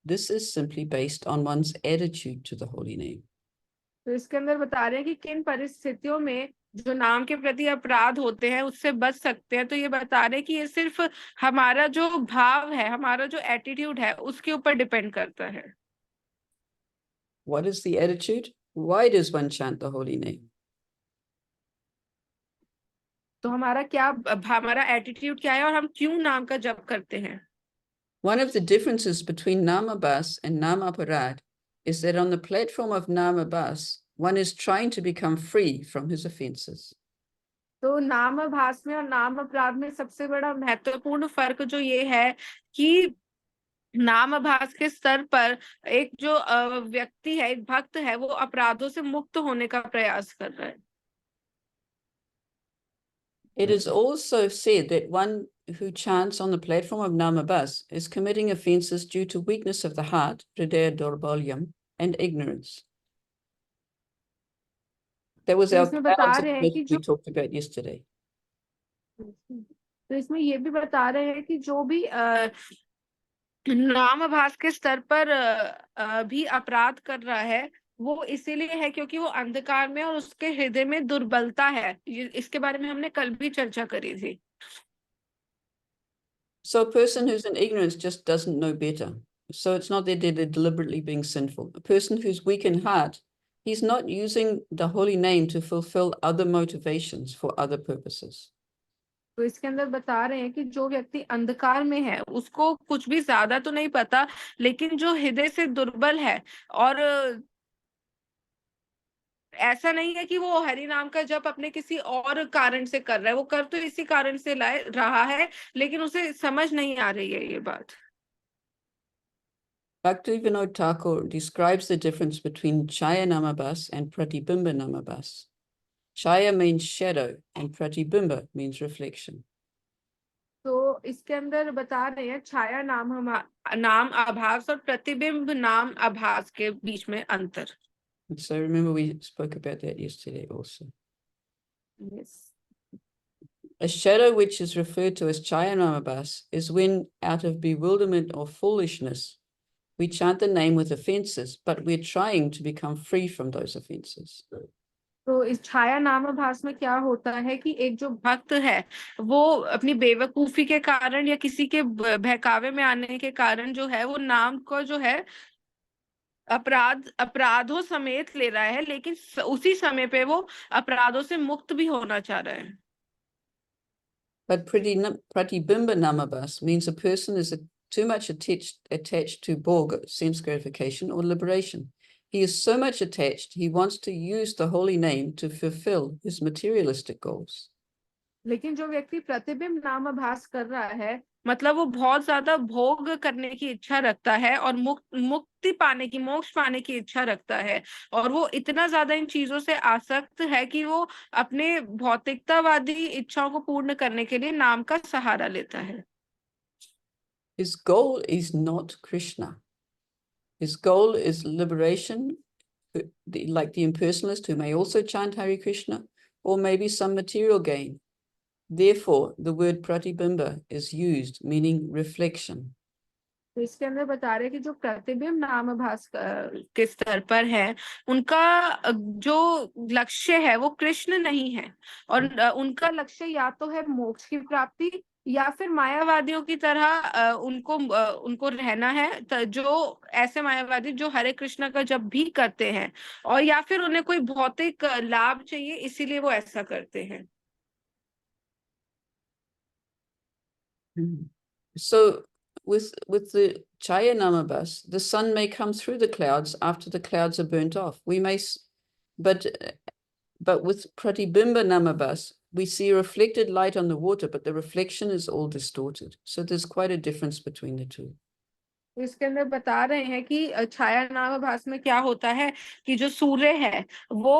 This is simply based on one's attitude to the holy name. तो इसके अंदर बता रहे हैं कि किन परिस्थितियों में जो नाम के प्रति अपराध होते हैं उससे बच सकते हैं। तो ये बता रहे हैं कि ये सिर्फ हमारा जो भाव है, हमारा जो एटीट्यूड है उसके ऊपर डिपेंड करता है। What is the attitude? Why does one chant the holy name? तो हमारा एटीट्यूड क्या है और हम क्यों नाम का जप करते हैं? One of the differences between Namabas and Namaparad is that on the platform of Namabas, one is trying to become free from his offenses. तो नाम आभास में और नाम अपराध में सबसे बड़ा महत्वपूर्ण फर्क जो ये है कि नाम आभास के स्तर पर एक जो व्यक्ति है, एक भक्त है, वो अपराधों से मुक्त होने का प्रयास कर रहा है। It is also said that one who chants on the platform of Namabas is committing offences due to weakness of the heart, hridaya dorbalyam, and ignorance. That was तो our इसमें बता clouds of रहे हैं myth कि we जो talked about yesterday. तो इसमें ये भी बता रहे हैं कि जो भी नाम आभास के स्तर पर भी अपराध कर रहा है, वो इसीलिए है क्योंकि वो अंधकार में और उसके हृदय में दुर्बलता है। इसके बारे में हमने कल भी चर्चा करी थी। So a person who's in ignorance just doesn't know better. So it's not that they're deliberately being sinful. A person who's weak in heart, he's not using the holy name to fulfill other motivations for other purposes. तो इसके अंदर बता रहे हैं कि जो व्यक्ति अंधकार में है, उसको कुछ भी ज्यादा तो नहीं पता, लेकिन जो हृदय से दुर्बल है और ऐसा नहीं है कि वो हरि नाम का जप अपने किसी और कारण से कर रहा है, वो कर तो इसी कारण से रहा है, लेकिन उसे समझ नहीं आ रही है ये बात। Bhaktivinoda Thakur describes the difference between Chaya Namabas and Pratibimba Namabas. Chaya means shadow and Pratibimba means reflection. तो इसके अंदर बता रहे हैं छाया नाम आभास और प्रतिबिंब नाम आभास के बीच में अंतर। So remember we spoke about that yesterday also. Yes. A shadow which is referred to as Chaya Namabas is when out of bewilderment or foolishness we chant the name with offenses, but we're trying to become free from those offenses. तो इस छाया नाम आभास में क्या होता है कि एक जो भक्त है, वो अपनी बेवकूफी के कारण या किसी के बहकावे में आने के कारण जो है, वो नाम को जो है अपराधों समेत ले रहा है, लेकिन उसी समय पे वो अपराधों से मुक्त भी होना चाह रहा है। But Pratibimba Namabas means a person is too much attached to bhoga, sense gratification, or liberation. He is so much attached, he wants to use the holy name to fulfill his materialistic goals. लेकिन जो व्यक्ति प्रतिबिंब नाम आभास कर रहा है, मतलब वो बहुत ज्यादा भोग करने की इच्छा रखता है और मुक्ति पाने की, मोक्ष पाने की इच्छा रखता है, और वो इतना ज्यादा इन चीजों से आसक्त है कि वो अपने भौतिकतावादी इच्छाओं को पूर्ण करने के लिए नाम का सहारा लेता है। His goal is not Krishna. His goal is liberation, like the impersonalist who may also chant Hare Krishna, or maybe some material gain. Therefore, the word pratibimba is used, meaning reflection. तो इसके अंदर बता रहे कि जो प्रतिबिंब नाम आभास के स्तर पर है, उनका जो लक्ष्य है वो कृष्ण नहीं है, और उनका लक्ष्य या तो है मोक्ष की प्राप्ति, या फिर मायावादियों की तरह उनको रहना है, जो ऐसे मायावादी जो हरे कृष्ण का जप भी करते हैं, और या फिर उन्हें कोई भौतिक लाभ चाहिए, इसीलिए वो ऐसा करते हैं। So with the Chaya Namabas, the sun may come through the clouds after the clouds are burnt off. We may, but with Pratibimba Namabas, we see a reflected light on the water, but the reflection is all distorted. So there's quite a difference between the two. इसके अंदर बता रहे हैं कि छाया नाम आभास में क्या होता है कि जो सूर्य है वो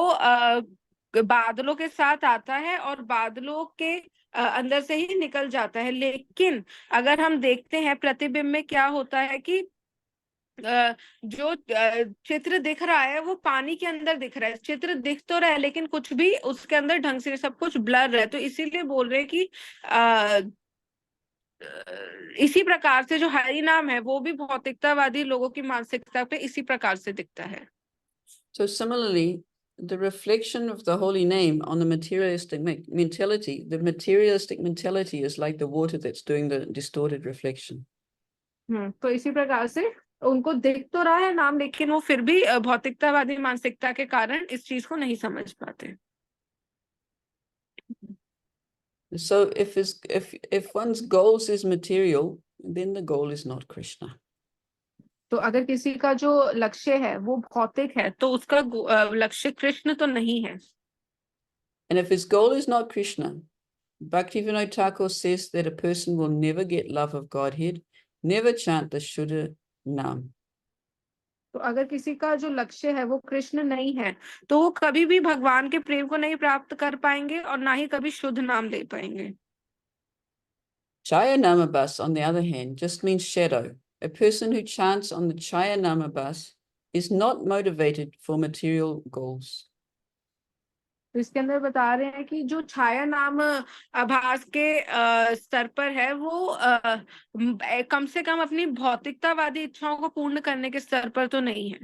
बादलों के साथ आता है और बादलों के अंदर से ही निकल जाता है, लेकिन अगर हम देखते हैं प्रतिबिंब में क्या होता है कि जो चित्र दिख रहा है वो पानी के अंदर दिख रहा है। चित्र दिख तो रहा है, लेकिन कुछ भी उसके अंदर ढंग से, सब कुछ ब्लर है। तो इसीलिए बोल रहे हैं कि इसी प्रकार से जो हरि नाम है वो भी भौतिकतावादी लोगों की मानसिकता पे इसी प्रकार से दिखता है। So similarly, the reflection of the holy name on the materialistic mentality is like the water that's doing the distorted reflection. तो इसी प्रकार से उनको दिख तो रहा है नाम, लेकिन वो फिर भी भौतिकतावादी मानसिकता के कारण इस चीज को नहीं समझ पाते। So if one's goals is material, then the goal is not Krishna. तो अगर किसी का जो लक्ष्य है वो भौतिक है, तो उसका लक्ष्य कृष्ण तो नहीं है। And if his goal is not Krishna, Bhaktivinoda Thakur says that a person will never get love of Godhead, never chant the Shuddha Nam. तो अगर किसी का जो लक्ष्य है वो कृष्ण नहीं है तो वो कभी भी भगवान के प्रेम को नहीं प्राप्त कर पाएंगे और ना ही कभी शुद्ध नाम ले पाएंगे. Chaya Namabas, on the other hand, just means shadow. A person who chants on the Chaya Namabas is not motivated for material goals. तो इसके अंदर बता रहे हैं कि जो छाया नाम आभास के स्तर पर है वो कम से कम अपनी भौतिकतावादी इच्छाओं को पूर्ण करने के स्तर पर तो नहीं है.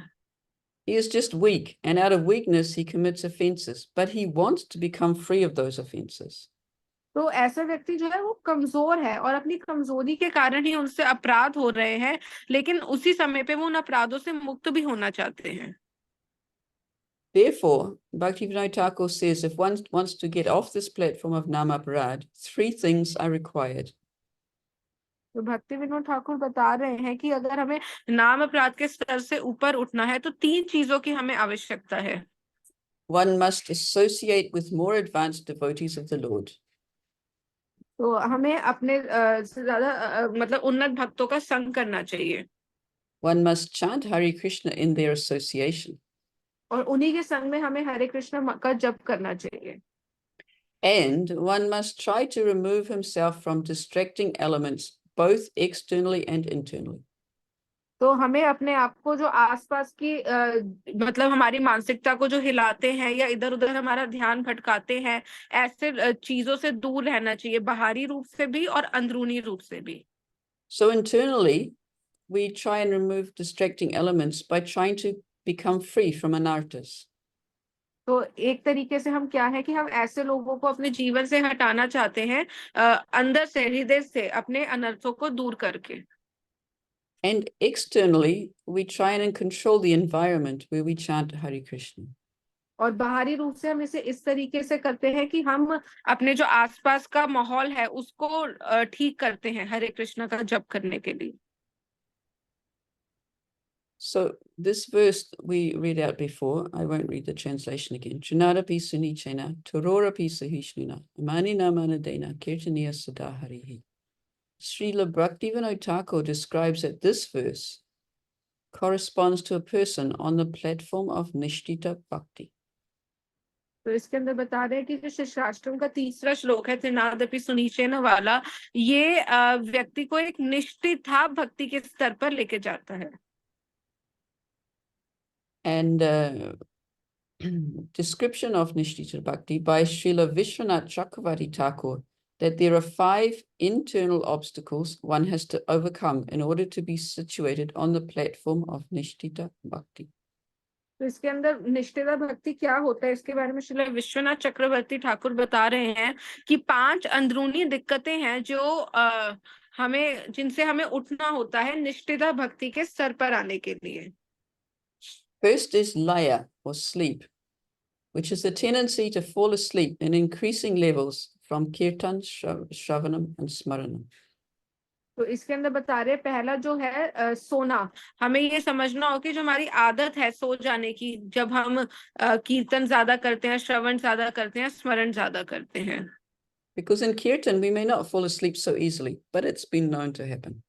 He is just weak, and out of weakness he commits offenses, but he wants to become free of those offenses. तो ऐसा व्यक्ति जो है वो कमजोर है और अपनी कमजोरी के कारण ही उनसे अपराध हो रहे हैं, लेकिन उसी समय पे वो उन अपराधों से मुक्त भी होना चाहते हैं. Therefore, Bhaktivinoda Thakur says if one wants to get off this platform of Namaparad, 3 things are required. तो भक्ति विनोद ठाकुर बता रहे हैं कि अगर हमें नाम अपराध के स्तर से ऊपर उठना है तो 3 चीजों की हमें आवश्यकता है. One must associate with more advanced devotees of the Lord. तो हमें अपने से ज्यादा मतलब उन्नत भक्तों का संग करना चाहिए. One must chant Hare Krishna in their association. और उन्हीं के संग में हमें हरे कृष्ण का जप करना चाहिए. And one must try to remove himself from distracting elements, both externally and internally. तो हमें अपने आप को जो आसपास की मतलब हमारी मानसिकता को जो हिलाते हैं या इधर उधर हमारा ध्यान भटकाते हैं, ऐसे चीजों से दूर रहना चाहिए, बाहरी रूप से भी और अंदरूनी रूप से भी. So internally, we try and remove distracting elements by trying to become free from anarthas. तो एक तरीके से हम क्या है कि हम ऐसे लोगों को अपने जीवन से हटाना चाहते हैं, अंदर से, हृदय से, अपने अनर्थों को दूर करके. And externally, we try and control the environment where we chant Hare Krishna. और बाहरी रूप से हम इसे इस तरीके से करते हैं कि हम अपने जो आसपास का माहौल है उसको ठीक करते हैं हरे कृष्ण का जप करने के लिए. So this verse we read out before, I won't read the translation again. Trinadapi sunichena, Tororapi sahishnuna, Amanina manadena, Kirtaniya sadaharihi. Srila Bhaktivinoda Thakur describes that this verse corresponds to a person on the platform of Nishtita Bhakti. तो इसके अंदर बता रहे हैं कि जो शिष्टाष्टम का 3रा श्लोक है त्रिनादपि सुनीचेन वाला, ये व्यक्ति को एक निष्ठिता भक्ति के स्तर पर लेके जाता है. And description of Nishtita Bhakti by Srila Vishwanath Chakravarti Thakur, that there are 5 internal obstacles one has to overcome in order to be situated on the platform of Nishtita Bhakti. तो इसके अंदर निष्ठिता भक्ति क्या होता है, इसके बारे में श्रील विश्वनाथ चक्रवर्ती ठाकुर बता रहे हैं कि 5 अंदरूनी दिक्कतें हैं जो जिनसे हमें उठना होता है निष्ठिता भक्ति के स्तर पर आने के लिए. First is laya, or sleep, which is the tendency to fall asleep in increasing levels from kirtan, shravanam and smaranam. तो इसके अंदर बता रहे हैं पहला जो है सोना. हमें ये समझना हो कि जो हमारी आदत है सो जाने की, जब हम कीर्तन ज्यादा करते हैं, श्रवण ज्यादा करते हैं, स्मरण ज्यादा करते हैं. Because in kirtan we may not fall asleep so easily, but it's been known to happen.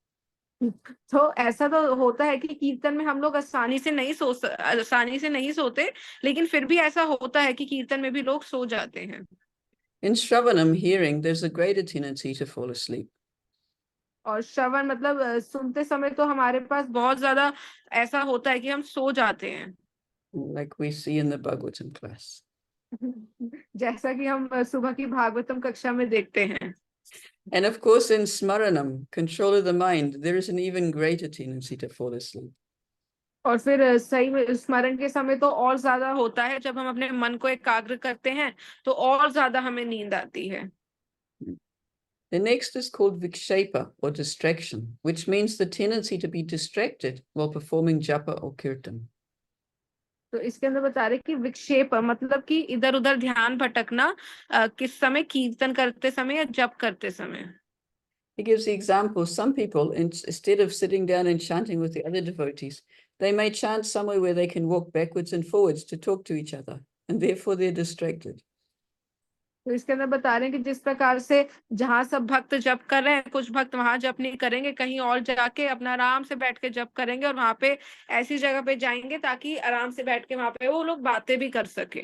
तो ऐसा तो होता है कि कीर्तन में हम लोग आसानी से नहीं सोते, लेकिन फिर भी ऐसा होता है कि कीर्तन में भी लोग सो जाते हैं. In shravanam, hearing, there's a greater tendency to fall asleep. और श्रवण मतलब सुनते समय तो हमारे पास बहुत ज्यादा ऐसा होता है कि हम सो जाते हैं. Like we see in the Bhagavatam class. जैसा कि हम सुबह की भागवतम कक्षा में देखते हैं. And of course, in smaranam, control of the mind, there is an even greater tendency to fall asleep. और फिर सही में स्मरण के समय तो और ज्यादा होता है, जब हम अपने मन को एकाग्र करते हैं तो और ज्यादा हमें नींद आती है. The next is called vikshepa, or distraction, which means the tendency to be distracted while performing japa or kirtan. तो इसके अंदर बता रहे कि विक्षेप मतलब कि इधर उधर ध्यान भटकना, किस समय, कीर्तन करते समय या जप करते समय. He gives the example, some people, instead of sitting down and chanting with the other devotees, they may chant somewhere where they can walk backwards and forwards to talk to each other, and therefore they're distracted. तो इसके अंदर बता रहे हैं कि जिस प्रकार से जहाँ सब भक्त जप कर रहे हैं, कुछ भक्त वहां जप नहीं करेंगे, कहीं और जाके अपना आराम से बैठ के जप करेंगे, और वहां पे ऐसी जगह पे जाएंगे ताकि आराम से बैठ के वहां पे वो लोग बातें भी कर सके।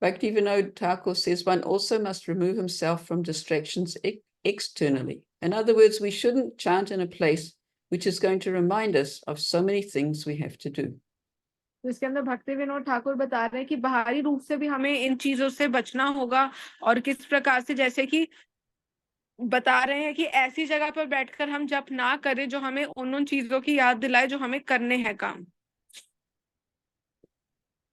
Bhaktivinoda Thakur says one also must remove himself from distractions externally. In other words, we shouldn't chant in a place which is going to remind us of so many things we have to do. तो इसके अंदर भक्ति विनोद ठाकुर बता रहे हैं कि बाहरी रूप से भी हमें इन चीजों से बचना होगा, और किस प्रकार से, जैसे कि बता रहे हैं कि ऐसी जगह पर बैठकर हम जप ना करें जो हमें उन चीजों की याद दिलाए जो हमें करने हैं काम।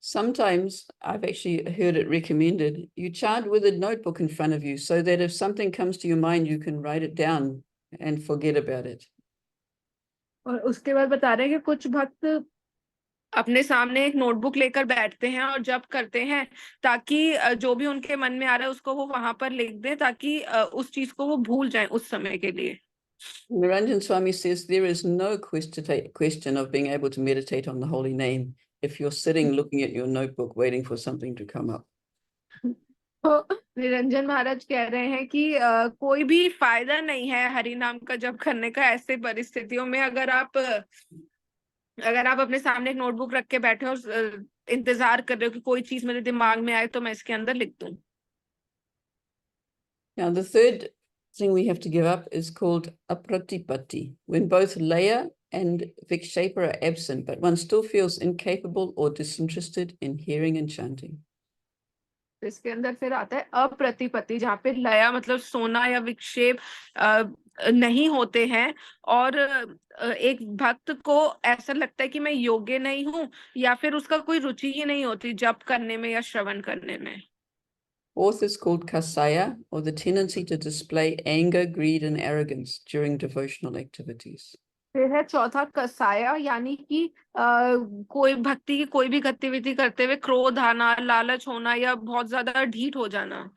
Sometimes I've actually heard it recommended, you chant with a notebook in front of you so that if something comes to your mind, you can write it down and forget about it. और उसके बाद बता रहे हैं कि कुछ भक्त अपने सामने एक नोटबुक लेकर बैठते हैं और जप करते हैं, ताकि जो भी उनके मन में आ रहा है उसको वो वहां पर लिख दें, ताकि उस चीज को वो भूल जाएं उस समय के लिए। Niranjan Swami says there is no question of being able to meditate on the holy name if you're sitting looking at your notebook waiting for something to come up. तो निरंजन महाराज कह रहे हैं कि कोई भी फायदा नहीं है हरि नाम का जप करने का ऐसे परिस्थितियों में, अगर आप अपने सामने एक नोटबुक रख के बैठे हो और इंतजार कर रहे हो कि कोई चीज मेरे दिमाग में आए तो मैं इसके अंदर लिख दूं। Now, the third thing we have to give up is called apratipatti, when both Laya and Vikshepa are absent, but one still feels incapable or disinterested in hearing and chanting. तो इसके अंदर फिर आता है अप्रतिपत्ति, जहाँ पे लया मतलब सोना या विक्षेप नहीं होते हैं, और एक भक्त को ऐसा लगता है कि मैं योग्य नहीं हूँ, या फिर उसका कोई रुचि ही नहीं होती जप करने में या श्रवण करने में। Fourth is called kasaya, or the tendency to display anger, greed, and arrogance during devotional activities. फिर है चौथा कसाया, यानी कि कोई भक्ति की कोई भी गतिविधि करते हुए क्रोध आना, लालच होना, या बहुत ज्यादा ढीठ हो जाना।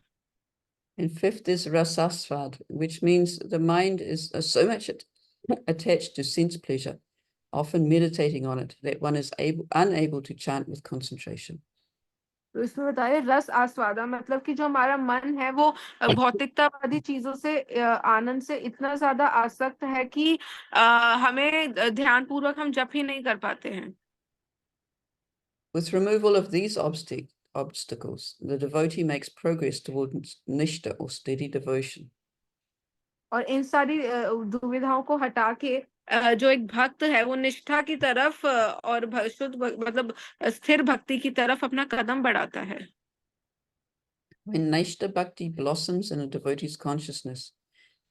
And fifth is rasasvad, which means the mind is so much attached to sense pleasure, often meditating on it, that one is unable to chant with concentration. तो इसमें बताया रस आस्वादा, मतलब कि जो हमारा मन है वो भौतिकतावादी चीजों से आनंद से इतना ज्यादा आसक्त है कि हमें ध्यान पूर्वक हम जप ही नहीं कर पाते हैं। With removal of these obstacles, the devotee makes progress towards nishta, or steady devotion. और इन सारी दुविधाओं को हटा के जो एक भक्त है वो निष्ठा की तरफ और शुद्ध मतलब स्थिर भक्ति की तरफ अपना कदम बढ़ाता है। When Nishta Bhakti blossoms in a devotee's consciousness,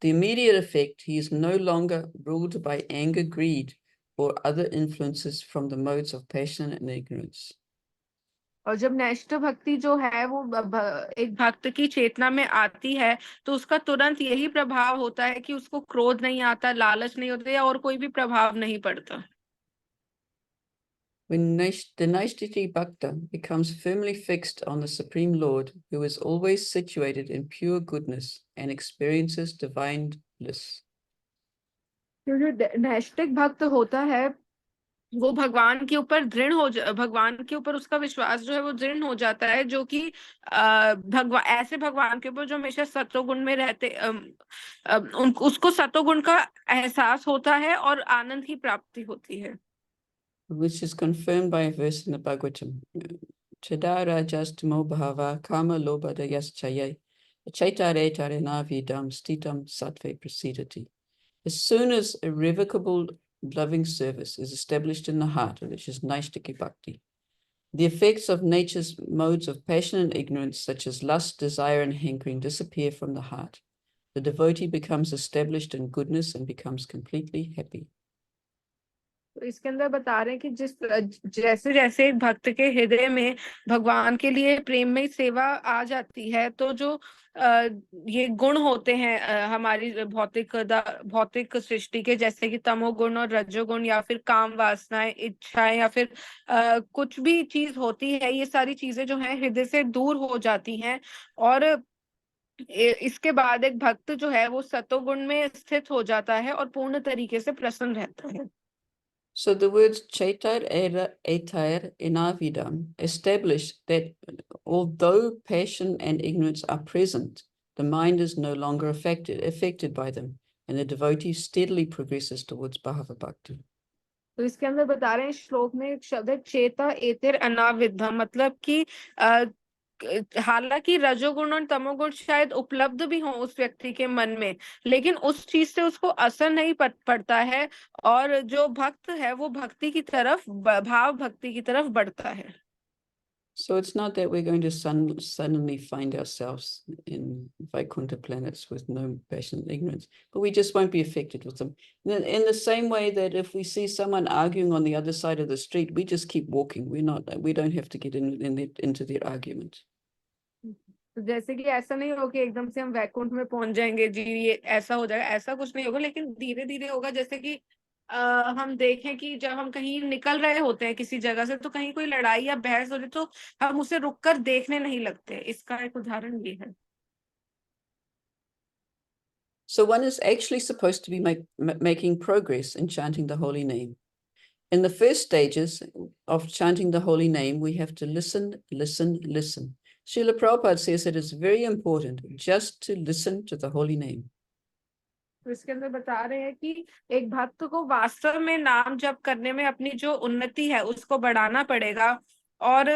the immediate effect, he is no longer ruled by anger, greed, or other influences from the modes of passion and ignorance. और जब नैष्ठ भक्ति जो है वो एक भक्त की चेतना में आती है, तो उसका तुरंत यही प्रभाव होता है कि उसको क्रोध नहीं आता, लालच नहीं होता, या और कोई भी प्रभाव नहीं पड़ता। When the Naishtiti Bhakta becomes firmly fixed on the Supreme Lord, who is always situated in pure goodness and experiences divine bliss. जो नैष्ठिक भक्त होता है वो भगवान के ऊपर भगवान के ऊपर उसका विश्वास जो है वो दृढ़ हो जाता है, जो कि ऐसे भगवान के ऊपर जो हमेशा सत्वगुण में रहते उसको सत्वगुण का एहसास होता है और आनंद की प्राप्ति होती है। Which is confirmed by a verse in the Bhagavatam. Chadara jastamo bhava kama lobhada yaschayai chaitare tarenavidam stitam sattve prasidati. As soon as irrevocable loving service is established in the heart, which is Naishtiki Bhakti, the effects of nature's modes of passion and ignorance, such as lust, desire, and hankering, disappear from the heart. The devotee becomes established in goodness and becomes completely happy. तो इसके अंदर बता रहे हैं कि जैसे जैसे एक भक्त के हृदय में भगवान के लिए प्रेम में सेवा आ जाती है, तो जो ये गुण होते हैं हमारी भौतिक सृष्टि के, जैसे कि तमोगुण और रजोगुण, या फिर काम वासनाएं, इच्छाएं, या फिर कुछ भी चीज होती है, ये सारी चीजें जो है हृदय से दूर हो जाती हैं, और इसके बाद एक भक्त जो है वो सतोगुण में स्थित हो जाता है और पूर्ण तरीके से प्रसन्न रहता है। So the words Chetar Etar Enavidam establish that although passion and ignorance are present, the mind is no longer affected by them, and the devotee steadily progresses towards Bhava Bhakti. तो इसके अंदर बता रहे हैं श्लोक में एक शब्द है चेता एतिर अनाविद्धा, मतलब कि हालांकि रजोगुण और तमोगुण शायद उपलब्ध भी हो उस व्यक्ति के मन में, लेकिन उस चीज से उसको असर नहीं पड़ता है, और जो भक्त है वो भक्ति की तरफ, भाव भक्ति की तरफ बढ़ता है. So it's not that we're going to suddenly find ourselves in Vaikuntha planets with no passion and ignorance, but we just won't be affected with them. In the same way that if we see someone arguing on the other side of the street, we just keep walking. We don't have to get into their argument. जैसे कि ऐसा नहीं हो कि एकदम से हम वैकुंठ में पहुंच जाएंगे जी, ये ऐसा हो जाएगा, ऐसा कुछ नहीं होगा, लेकिन धीरे धीरे होगा. जैसे कि हम देखें कि जब हम कहीं निकल रहे होते हैं किसी जगह से, तो कहीं कोई लड़ाई या बहस हो रही तो हम उसे रुककर देखने नहीं लगते. इसका एक उदाहरण ये है. So one is actually supposed to be making progress in chanting the holy name. In the first stages of chanting the holy name, we have to listen, listen, listen. Srila Prabhupada says it is very important just to listen to the holy name. तो इसके अंदर बता रहे हैं कि एक भक्त को वास्तव में नाम जप करने में अपनी जो उन्नति है उसको बढ़ाना पड़ेगा, और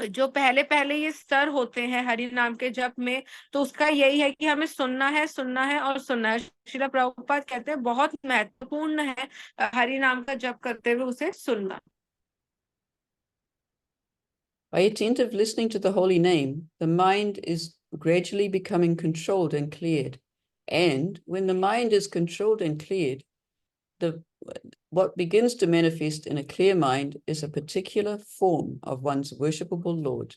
जो पहले पहले ये स्तर होते हैं हरि नाम के जप में, तो उसका यही है कि हमें सुनना है, सुनना है और सुनना है. श्रील प्रभुपाद कहते हैं बहुत महत्वपूर्ण है हरि नाम का जप करते हुए उसे सुनना. By attentive listening to the holy name, the mind is gradually becoming controlled and cleared. And when the mind is controlled and cleared, what begins to manifest in a clear mind is a particular form of one's worshipable Lord.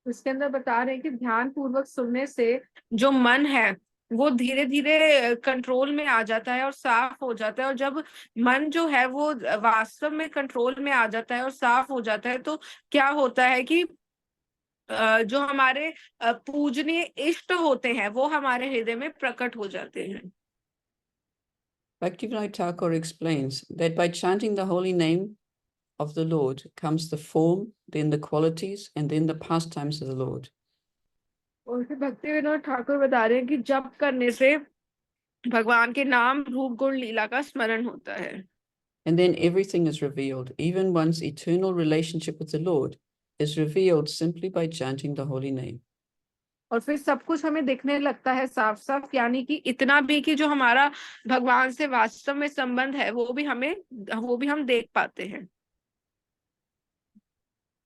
इसके अंदर बता रहे हैं कि ध्यान पूर्वक सुनने से जो मन है वो धीरे धीरे कंट्रोल में आ जाता है और साफ हो जाता है, और जब मन जो है वो वास्तव में कंट्रोल में आ जाता है और साफ हो जाता है, तो क्या होता है कि जो हमारे पूजनीय इष्ट होते हैं वो हमारे हृदय में प्रकट हो जाते हैं. Bhaktivinoda Thakur explains that by chanting the holy name of the Lord comes the form, then the qualities, and then the pastimes of the Lord. और फिर भक्ति विनोद ठाकुर बता रहे हैं कि जप करने से भगवान के नाम, रूप, गुण, लीला का स्मरण होता है. And then everything is revealed. Even one's eternal relationship with the Lord is revealed simply by chanting the holy name. और फिर सब कुछ हमें दिखने लगता है साफ साफ, यानी कि इतना भी कि जो हमारा भगवान से वास्तव में संबंध है वो भी हम देख पाते हैं.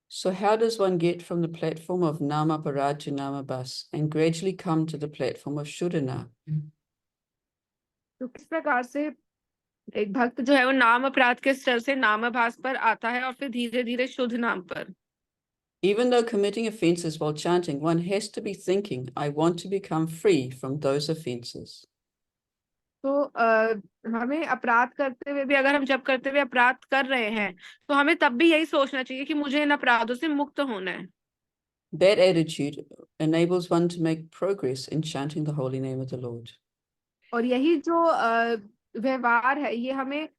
So how does one get from the platform of Nama Parad to Nama Bas and gradually come to the platform of Shuddhana? तो किस प्रकार से एक भक्त जो है वो नाम अपराध के स्तर से नामाभास पर आता है और फिर धीरे धीरे शुद्ध नाम पर. Even though committing offenses while chanting, one has to be thinking, I want to become free from those offenses. तो हमें अपराध करते हुए भी, अगर हम जब करते हुए अपराध कर रहे हैं, तो हमें तब भी यही सोचना चाहिए कि मुझे इन अपराधों से मुक्त होना है. That attitude enables one to make progress in chanting the holy name of the Lord. और यही जो व्यवहार है ये हमें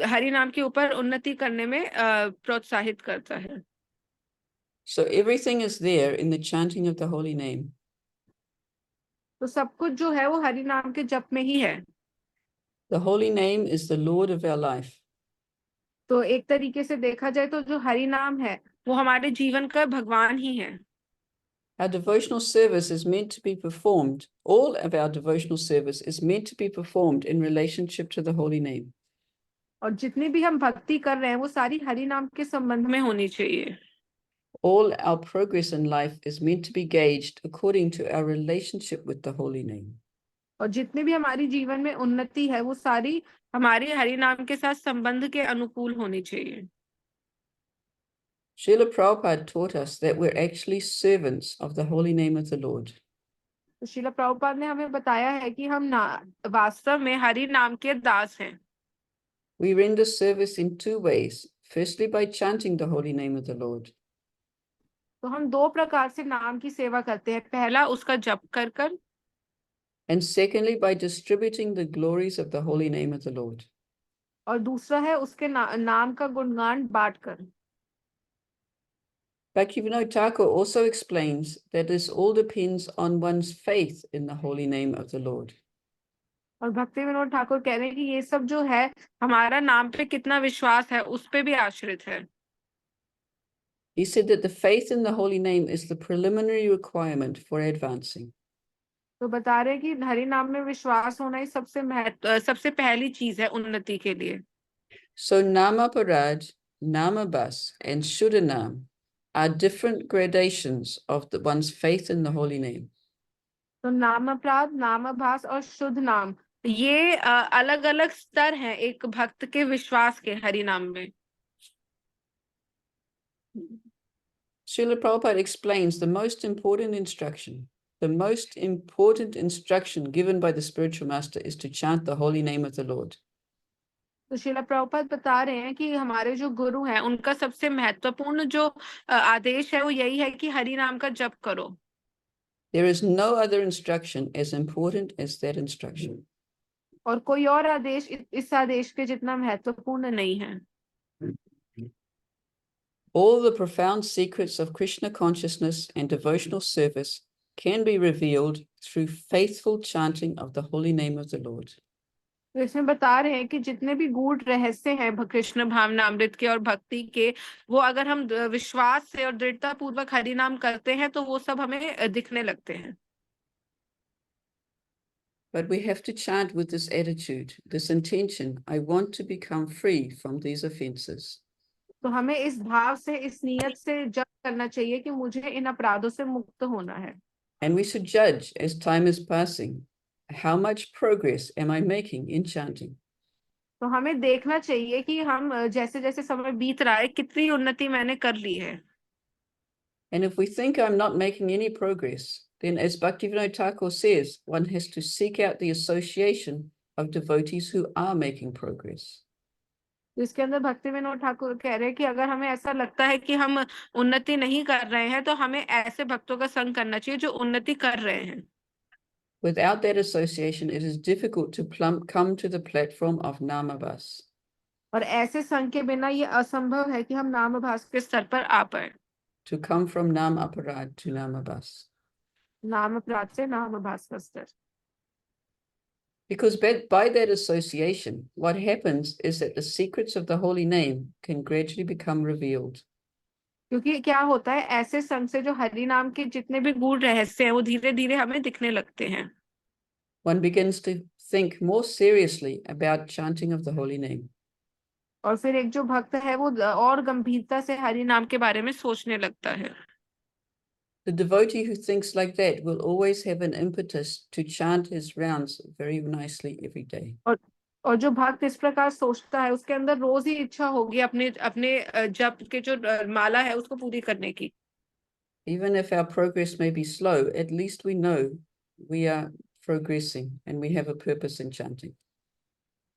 हरि नाम के ऊपर उन्नति करने में प्रोत्साहित करता है. So everything is there in the chanting of the holy name. तो सब कुछ जो है वो हरि नाम के जप में ही है. The holy name is the Lord of our life. तो एक तरीके से देखा जाए तो जो हरि नाम है वो हमारे जीवन का भगवान ही है. Our devotional service is meant to be performed. All of our devotional service is meant to be performed in relationship to the holy name. और जितनी भी हम भक्ति कर रहे हैं वो सारी हरि नाम के संबंध में होनी चाहिए. All our progress in life is meant to be gauged according to our relationship with the holy name. और जितने भी हमारी जीवन में उन्नति है वो सारी हमारे हरि नाम के साथ संबंध के अनुकूल होनी चाहिए. Srila Prabhupada taught us that we're actually servants of the holy name of the Lord. तो श्रील प्रभुपाद ने हमें बताया है कि हम वास्तव में हरि नाम के दास हैं. We render service in two ways. Firstly, by chanting the holy name of the Lord. तो हम दो प्रकार से नाम की सेवा करते हैं. पहला उसका जप कर कर, And secondly, by distributing the glories of the holy name of the Lord. और दूसरा है उसके नाम का गुणगान बांटकर। Bhaktivinoda Thakur also explains that this all depends on one's faith in the holy name of the Lord. और भक्ति विनोद ठाकुर कह रहे हैं कि ये सब जो है हमारा नाम पे कितना विश्वास है उस पे भी आश्रित है। He said that the faith in the holy name is the preliminary requirement for advancing. तो बता रहे हैं कि हरि नाम में विश्वास होना ही सबसे पहली चीज है उन्नति के लिए। So Namaparad, Namabas, and Shuddhanam are different gradations of one's faith in the holy name. तो नाम अपराध, नामाभास और शुद्ध नाम ये अलग अलग स्तर हैं एक भक्त के विश्वास के हरि नाम में। Srila Prabhupada explains the most important instruction given by the spiritual master is to chant the holy name of the Lord. तो श्रीला प्रभुपाद बता रहे हैं कि हमारे जो गुरु हैं उनका सबसे महत्वपूर्ण जो आदेश है वो यही है कि हरि नाम का जप करो। There is no other instruction as important as that instruction. और कोई और आदेश इस आदेश के जितना महत्वपूर्ण नहीं है। All the profound secrets of Krishna consciousness and devotional service can be revealed through faithful chanting of the holy name of the Lord. तो इसमें बता रहे हैं कि जितने भी गूढ़ रहस्य हैं कृष्ण भावनामृत के और भक्ति के, वो अगर हम विश्वास से और दृढ़ता पूर्वक हरि नाम करते हैं तो वो सब हमें दिखने लगते हैं। But we have to chant with this attitude, this intention, I want to become free from these offenses. तो हमें इस भाव से, इस नियत से जप करना चाहिए कि मुझे इन अपराधों से मुक्त होना है। And we should judge as time is passing, how much progress am I making in chanting? तो हमें देखना चाहिए कि हम जैसे जैसे समय बीत रहा है कितनी उन्नति मैंने कर ली है। And if we think I'm not making any progress, then as Bhaktivinoda Thakur says, one has to seek out the association of devotees who are making progress. इसके अंदर भक्ति विनोद ठाकुर कह रहे हैं कि अगर हमें ऐसा लगता है कि हम उन्नति नहीं कर रहे हैं तो हमें ऐसे भक्तों का संग करना चाहिए जो उन्नति कर रहे हैं। Without that association, it is difficult to come to the platform of Namabas. और ऐसे संग के बिना ये असंभव है कि हम नामभास के स्तर पर आ पाए। To come from Nam Aparad to Namabas. नाम अपराध से नामभास का स्तर। Because by that association, what happens is that the secrets of the holy name can gradually become revealed. क्योंकि क्या होता है ऐसे संग से जो हरि नाम के जितने भी गूढ़ रहस्य हैं वो धीरे धीरे हमें दिखने लगते हैं। One begins to think more seriously about chanting of the holy name. और फिर एक जो भक्त है वो और गंभीरता से हरि नाम के बारे में सोचने लगता है। The devotee who thinks like that will always have an impetus to chant his rounds very nicely every day. और जो भक्त इस प्रकार सोचता है उसके अंदर रोज ही इच्छा होगी अपने जप के जो माला है उसको पूरी करने की। Even if our progress may be slow, at least we know we are progressing and we have a purpose in chanting.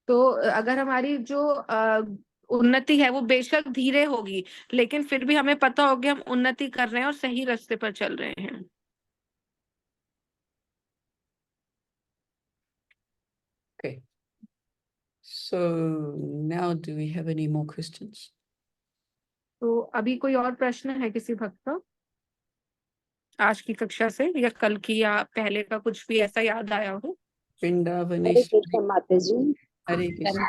तो अगर हमारी जो उन्नति है वो बेशक धीरे होगी लेकिन फिर भी हमें पता होगा हम उन्नति कर रहे हैं और सही रास्ते पर चल रहे हैं। Okay. So now do we have any more questions? तो अभी कोई और प्रश्न है किसी भक्त का आज की कक्षा से या कल की या पहले का कुछ भी ऐसा याद आया हो? Vrindavaneshwari. Mataji. Hare Krishna.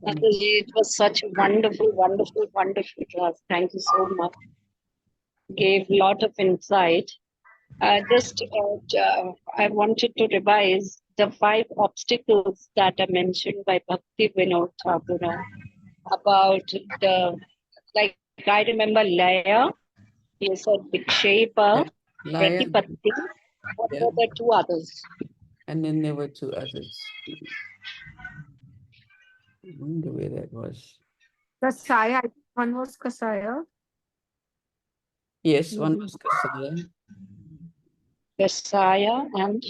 Mataji, it was such a wonderful class. Thank you so much. Gave a lot of insight. I wanted to revise the 5 obstacles that are mentioned by Bhakti Vinod Thakur about like I remember Laya, you said Vikshepa, Laya. Pratipatti. What Yeah. were the 2 others? And then there were 2 others. I wonder where that was. Kasaya, one was Kasaya. Yes, one was Kasaya. Messiah and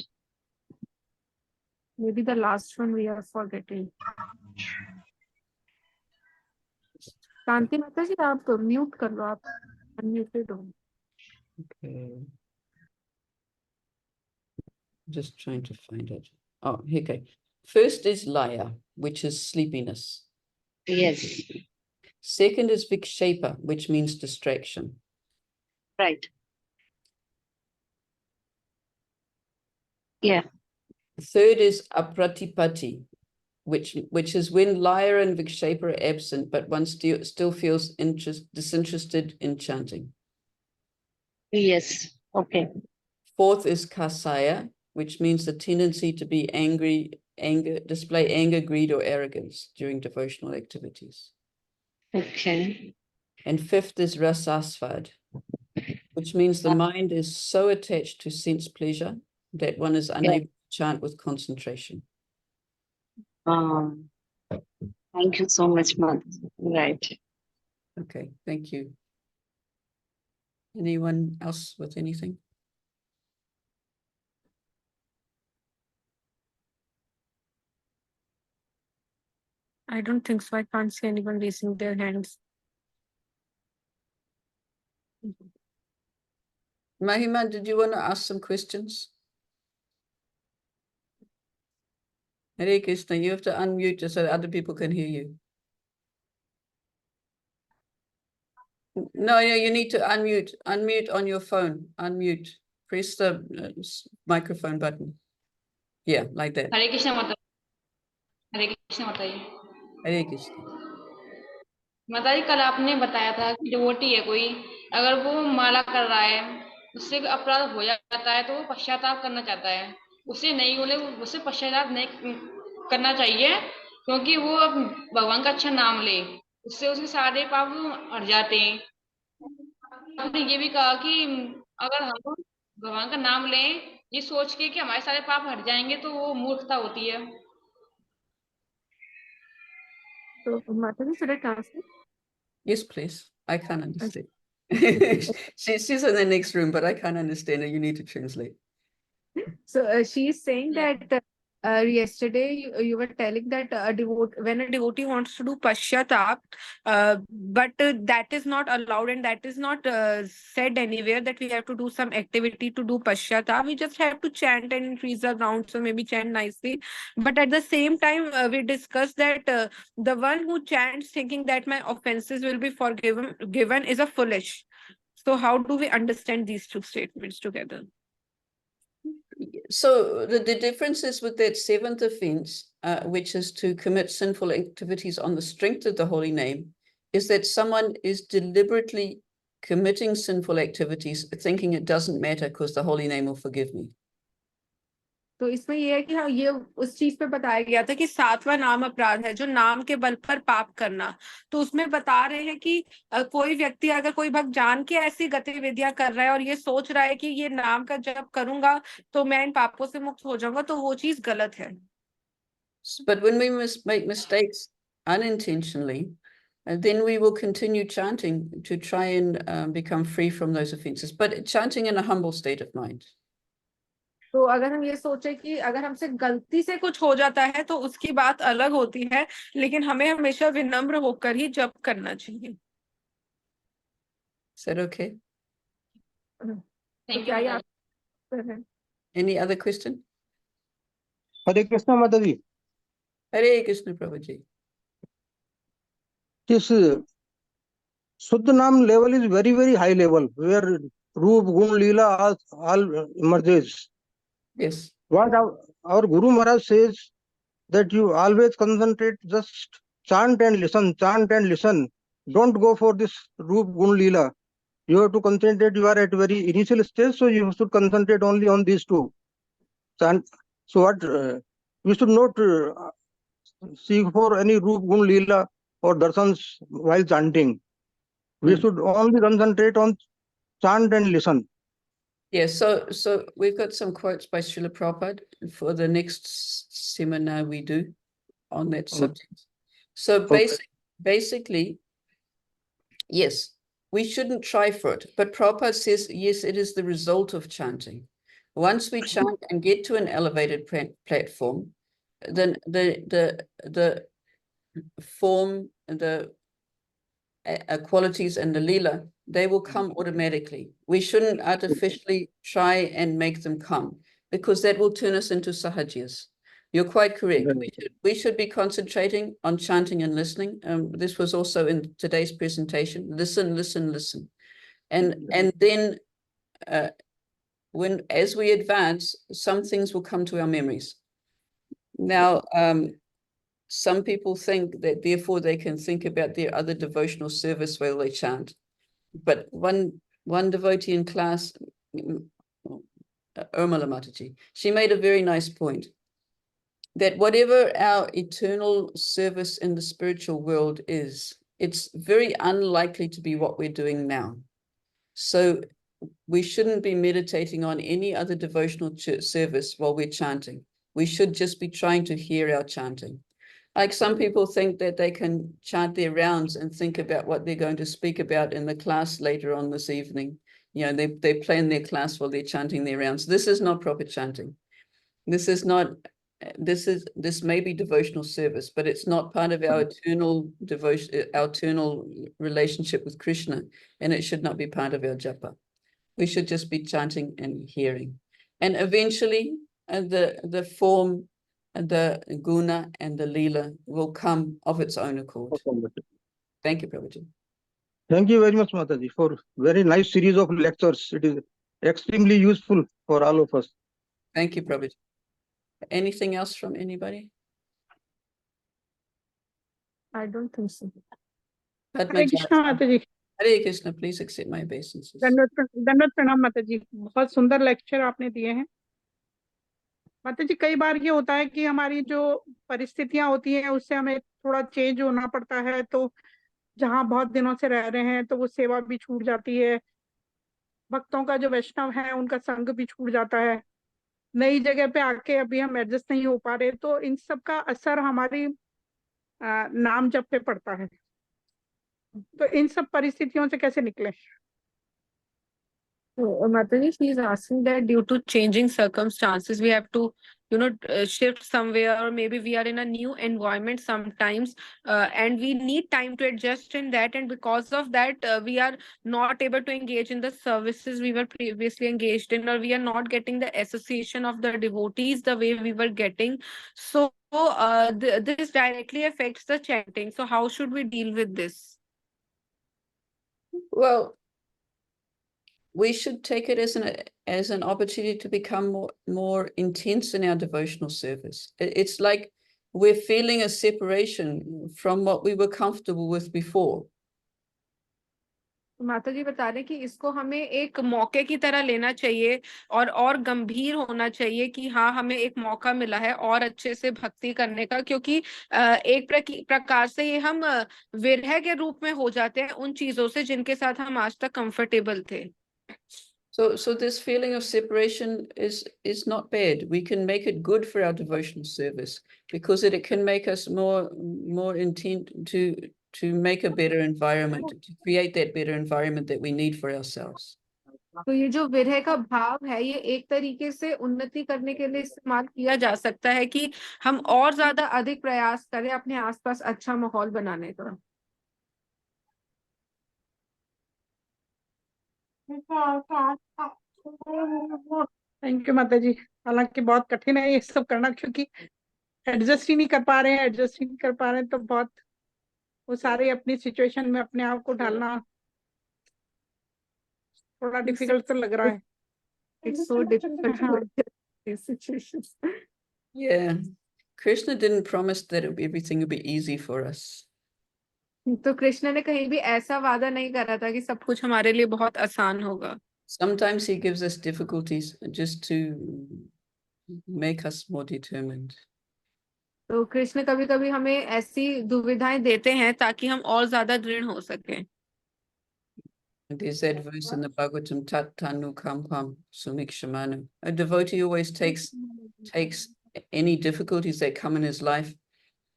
Maybe the last one we are forgetting. शांति माता जी आप mute कर लो, आप unmuted हो। Okay. Just trying to find it. Oh, okay. First is laya, which is sleepiness. Yes. Second is vikshepa, which means distraction. Right. Yeah. Third is apratipati, which is when laya and vikshepa are absent, but one still feels disinterested in chanting. Yes. Okay. Fourth is kasaya, which means the tendency to be display anger, greed, or arrogance during devotional activities. Okay. And fifth is rasasvad, which means the mind is so attached to sense pleasure that one is unable to chant with concentration. Thank you so much, Mother. Right. Okay, thank you. Anyone else with anything? I don't think so. I can't see anyone raising their hands. Mahima, did you want to ask some questions? Hare Krishna, you have to unmute just so that other people can hear you. No, you need to unmute. Unmute on your phone. Unmute. Press the microphone button. Yeah, like that. हरे कृष्ण माता, हरे कृष्ण माता जी। Hare Krishna. माता जी, कल आपने बताया था कि devotee है कोई, अगर वो माला कर रहा है, उससे अपराध हो जाता है तो वो पश्चाताप करना चाहता है, उसे नहीं बोले, उसे पश्चाताप नहीं करना चाहिए, क्योंकि वो अब भगवान का अच्छा नाम ले, उससे उसके सारे पाप हट जाते हैं। आपने ये भी कहा कि अगर हम भगवान का नाम लें ये सोच के कि हमारे सारे पाप हट जाएंगे, तो वो मूर्खता होती है। So, Mataji, should I translate? Yes, please. I can't understand. She's in the next room, but I can't understand her. You need to translate. So she's saying that yesterday you were telling that when a devotee wants to do paschatap, but that is not allowed and that is not said anywhere that we have to do some activity to do paschatap. We just have to chant and increase the rounds, so maybe chant nicely. But at the same time, we discussed that the one who chants thinking that my offenses will be given is a foolish. So how do we understand these two statements together? So the difference is with that seventh offense, which is to commit sinful activities on the strength of the holy name, is that someone is deliberately committing sinful activities, thinking it doesn't matter because the holy name will forgive me. तो इसमें ये है कि हाँ, ये उस चीज पे बताया गया था कि सातवां नाम अपराध है, जो नाम के बल पर पाप करना। तो उसमें बता रहे हैं कि कोई व्यक्ति अगर कोई भक्त जान के ऐसी गतिविधियां कर रहा है और ये सोच रहा है कि ये नाम का जप करूंगा तो मैं इन पापों से मुक्त हो जाऊंगा, तो वो चीज गलत है। But when we make mistakes unintentionally, then we will continue chanting to try and become free from those offenses, but chanting in a humble state of mind. तो अगर हम ये सोचे कि अगर हमसे गलती से कुछ हो जाता है तो उसकी बात अलग होती है, लेकिन हमें हमेशा विनम्र होकर ही जप करना चाहिए। Is that okay? तो क्या ये आप Any other question? Hare Krishna Mataji. Hare Krishna Prabhuji. This Shuddha Naam level is very, very high level, where Roop, Gun, Leela all emerges. Yes. What our Guru Maharaj says, that you always concentrate, just chant and listen, chant and listen. Don't go for this Roop, Gun, Leela. You have to concentrate. You are at very initial stage, so you should concentrate only on these two. Chant. So what we should not seek for any Roop, Gun, Leela or darshans while chanting. We should only concentrate on chant and listen. Yes, so we've got some quotes by Srila Prabhupada for the next seminar we do on that subject. So basically, yes, we shouldn't try for it. But Prabhupada says, yes, it is the result of chanting. Once we chant and get to an elevated platform, then the form, the qualities and the lila, they will come automatically. We shouldn't artificially try and make them come, because that will turn us into sahajiyas. You're quite correct. Very We should be concentrating on chanting and listening. This was also in today's presentation. Listen, listen, listen. And then as we advance, some things will come to our memories. Now, some people think that therefore they can think about their other devotional service while they chant. But one devotee in class, Urmila Mataji, she made a very nice point, that whatever our eternal service in the spiritual world is, it's very unlikely to be what we're doing now. So we shouldn't be meditating on any other devotional service while we're chanting. We should just be trying to hear our chanting. Like some people think that they can chant their rounds and think about what they're going to speak about in the class later on this evening. You know, they plan their class while they're chanting their rounds. This is not proper chanting. This may be devotional service, but it's not part of our eternal devotion, our eternal relationship with Krishna, and it should not be part of our japa. We should just be chanting and hearing. And eventually, the form, the guna, and the lila will come of its own accord. Thank you, Prabhuji. Thank you very much, Mataji, for very nice series of lectures. It is extremely useful for all of us. Thank you, Prabhuji. Anything else from anybody? I don't think so. हरे कृष्णा माता जी। Hare Krishna, please accept my obeisances. दंडवत प्रणाम माता जी, बहुत सुंदर lecture आपने दिए हैं माता जी। कई बार ये होता है कि हमारी जो परिस्थितियां होती हैं उससे हमें थोड़ा चेंज होना पड़ता है, तो जहाँ बहुत दिनों से रह रहे हैं तो वो सेवा भी छूट जाती है, भक्तों का जो वैष्णव है उनका संग भी छूट जाता है, नई जगह पे आके अभी हम एडजस्ट नहीं हो पा रहे, तो इन सब का असर हमारी नाम जप पे पड़ता है। तो इन सब परिस्थितियों से कैसे निकले? Mataji, she is asking that due to changing circumstances, we have to, shift somewhere, or maybe we are in a new environment sometimes, and we need time to adjust in that. And because of that, we are not able to engage in the services we were previously engaged in, or we are not getting the association of the devotees the way we were getting. So this directly affects the chanting. So how should we deal with this? Well, we should take it as an opportunity to become more intense in our devotional service. It's like we're feeling a separation from what we were comfortable with before. माता जी बता रहे कि इसको हमें एक मौके की तरह लेना चाहिए और गंभीर होना चाहिए कि हाँ, हमें एक मौका मिला है और अच्छे से भक्ति करने का, क्योंकि एक प्रकार से ये हम विरह के रूप में हो जाते हैं उन चीजों से जिनके साथ हम आज तक कंफर्टेबल थे। So this feeling of separation is not bad. We can make it good for our devotional service because it can make us more intent to make a better environment, to create that better environment that we need for ourselves. तो ये जो विरह का भाव है, ये एक तरीके से उन्नति करने के लिए इस्तेमाल किया जा सकता है कि हम और ज्यादा अधिक प्रयास करें अपने आसपास अच्छा माहौल बनाने का। थैंक यू माता जी। हालांकि बहुत कठिन है ये सब करना, क्योंकि एडजस्ट ही नहीं कर पा रहे हैं, तो बहुत वो सारे अपनी सिचुएशन में अपने आप को ढालना थोड़ा डिफिकल्ट तो लग रहा है। It's so difficult to these situations. Yeah, Krishna didn't promise that everything would be easy for us. तो कृष्ण ने कहीं भी ऐसा वादा नहीं करा था कि सब कुछ हमारे लिए बहुत आसान होगा। Sometimes he gives us difficulties just to make us more determined. तो कृष्ण कभी कभी हमें ऐसी दुविधाएं देते हैं ताकि हम और ज्यादा दृढ़ हो सकें। There's that verse in the Bhagavatam, Tat Tanu Kampam Sumikshamanu. A devotee always takes any difficulties that come in his life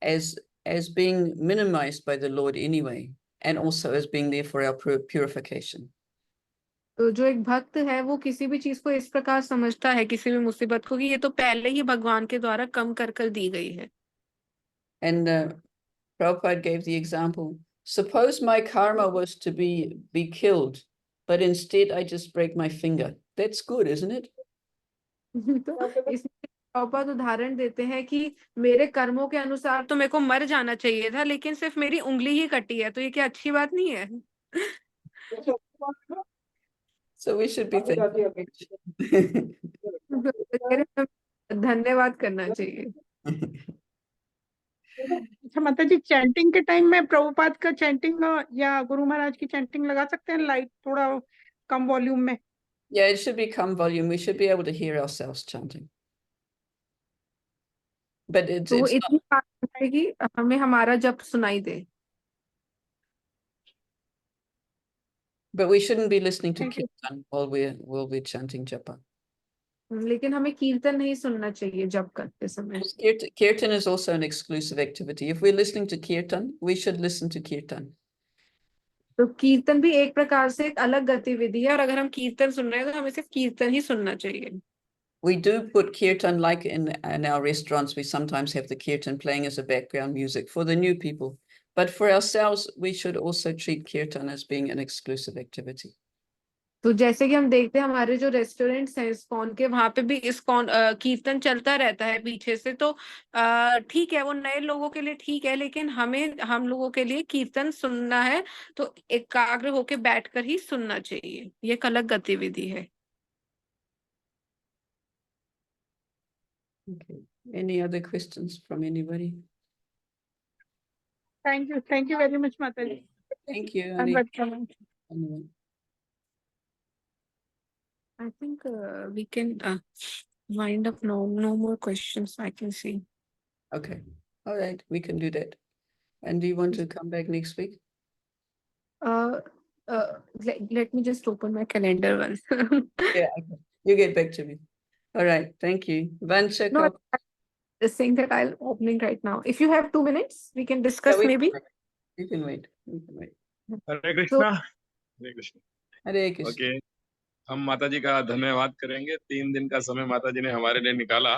as being minimized by the Lord anyway, and also as being there for our purification. तो जो एक भक्त है वो किसी भी चीज को इस प्रकार समझता है, किसी भी मुसीबत को, कि ये तो पहले ही भगवान के द्वारा कम कर दी गई है। And Prabhupada gave the example, suppose my karma was to be killed, but instead I just break my finger. That's good, isn't it? तो प्रभुपाद उदाहरण देते हैं कि मेरे कर्मों के अनुसार तो मेरे को मर जाना चाहिए था, लेकिन सिर्फ मेरी उंगली ही कटी है, तो ये क्या अच्छी बात नहीं है? So we should be thankful. धन्यवाद करना चाहिए। अच्छा माता जी, चैंटिंग के टाइम में प्रभुपाद का चैंटिंग या गुरु महाराज की चैंटिंग लगा सकते हैं लाइट थोड़ा कम वॉल्यूम में? Yeah, it should be come volume. We should be able to hear ourselves chanting. But तो it's not, इतनी बात है कि हमें हमारा जप सुनाई दे। but we shouldn't be listening to Thank you. kirtan while we're chanting japa. लेकिन हमें कीर्तन नहीं सुनना चाहिए जप करते समय। Kirtan is also an exclusive activity. If we're listening to kirtan, we should listen to kirtan. तो कीर्तन भी एक प्रकार से एक अलग गतिविधि है, और अगर हम कीर्तन सुन रहे हैं तो हमें सिर्फ कीर्तन ही सुनना चाहिए। We do put kirtan, like in our restaurants, we sometimes have the kirtan playing as a background music for the new people. But for ourselves, we should also treat kirtan as being an exclusive activity. तो जैसे कि हम देखते हैं हमारे जो restaurants हैं ISKCON के, वहां पे भी इस्कॉन कीर्तन चलता रहता है पीछे से, तो ठीक है, वो नए लोगों के लिए ठीक है, लेकिन हम लोगों के लिए कीर्तन सुनना है तो एकाग्र होके बैठकर ही सुनना चाहिए। ये एक अलग गतिविधि है। Okay. Any other questions from anybody? Thank you very much माता जी। Thank you. And Hari. welcome. I think we can wind up. No more questions I can see. Okay. All right. We can do that. And do you want to come back next week? Let me just open my calendar once. Yeah. Okay. You get back to me. All right. Thank you. Vansha. No, I'm just saying that I'll opening right now. If you have 2 minutes, we can discuss maybe. You can wait. You can wait. Hare Krishna. Hare Krishna. Hare Krishna. Okay, हम माता जी का धन्यवाद करेंगे। 3 दिन का समय माता जी ने हमारे लिए निकाला,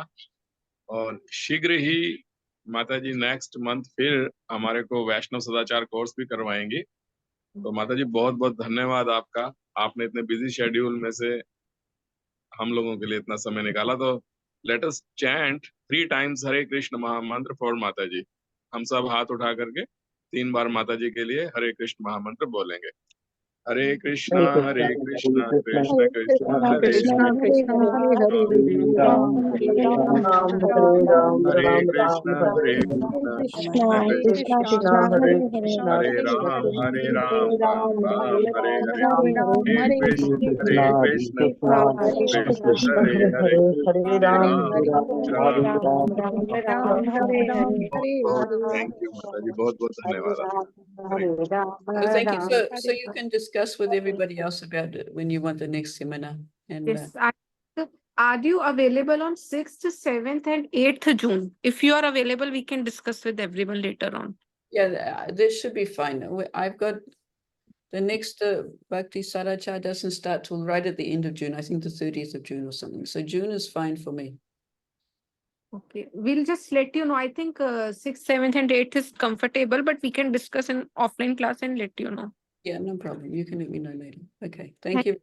और शीघ्र ही माता जी नेक्स्ट मंथ फिर हमारे को वैष्णव सदाचार कोर्स भी करवाएंगी। तो माता जी बहुत बहुत धन्यवाद आपका। आपने इतने बिजी शेड्यूल में से हम लोगों के लिए इतना समय निकाला। तो लेट अस चैंट 3 times हरे कृष्ण महामंत्र फॉर माता जी। हम सब हाथ उठा करके 3 बार माता जी के लिए हरे कृष्ण महामंत्र बोलेंगे। हरे कृष्णा कृष्ण कृष्ण हरे हरे कृष्ण हरे राम राम राम हरे हरे कृष्ण कृष्ण हरे हरे राम थैंक यू माता जी, बहुत बहुत धन्यवाद आपका। Well, thank you. So you can discuss with everybody else about it when you want the next seminar. And Yes, are you available on 6th, 7th, and 8th June? If you are available, we can discuss with everyone later on. yeah, this should be fine. I've got the next Bhakti Sarachar doesn't start till right at the end of June. I think the 30th of June or something. So June is fine for me. Okay, we'll just let you know. I think 6th, 7th, and 8th is comfortable, but we can discuss in offline class and let you know. Yeah, no problem. You can let me know later. Okay, thank you.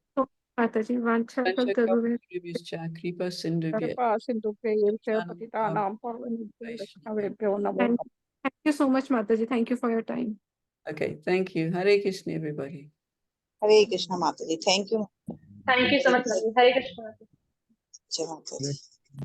Mataji, Vancha Kalkaruve. Kripa Sindhu. Thank you so much, Mataji. Thank you for your time. Okay, thank you. Hare Krishna, everybody. Hare Krishna Mataji. Thank you. Thank you so much, Mataji. Hare Krishna. Jai Mataji.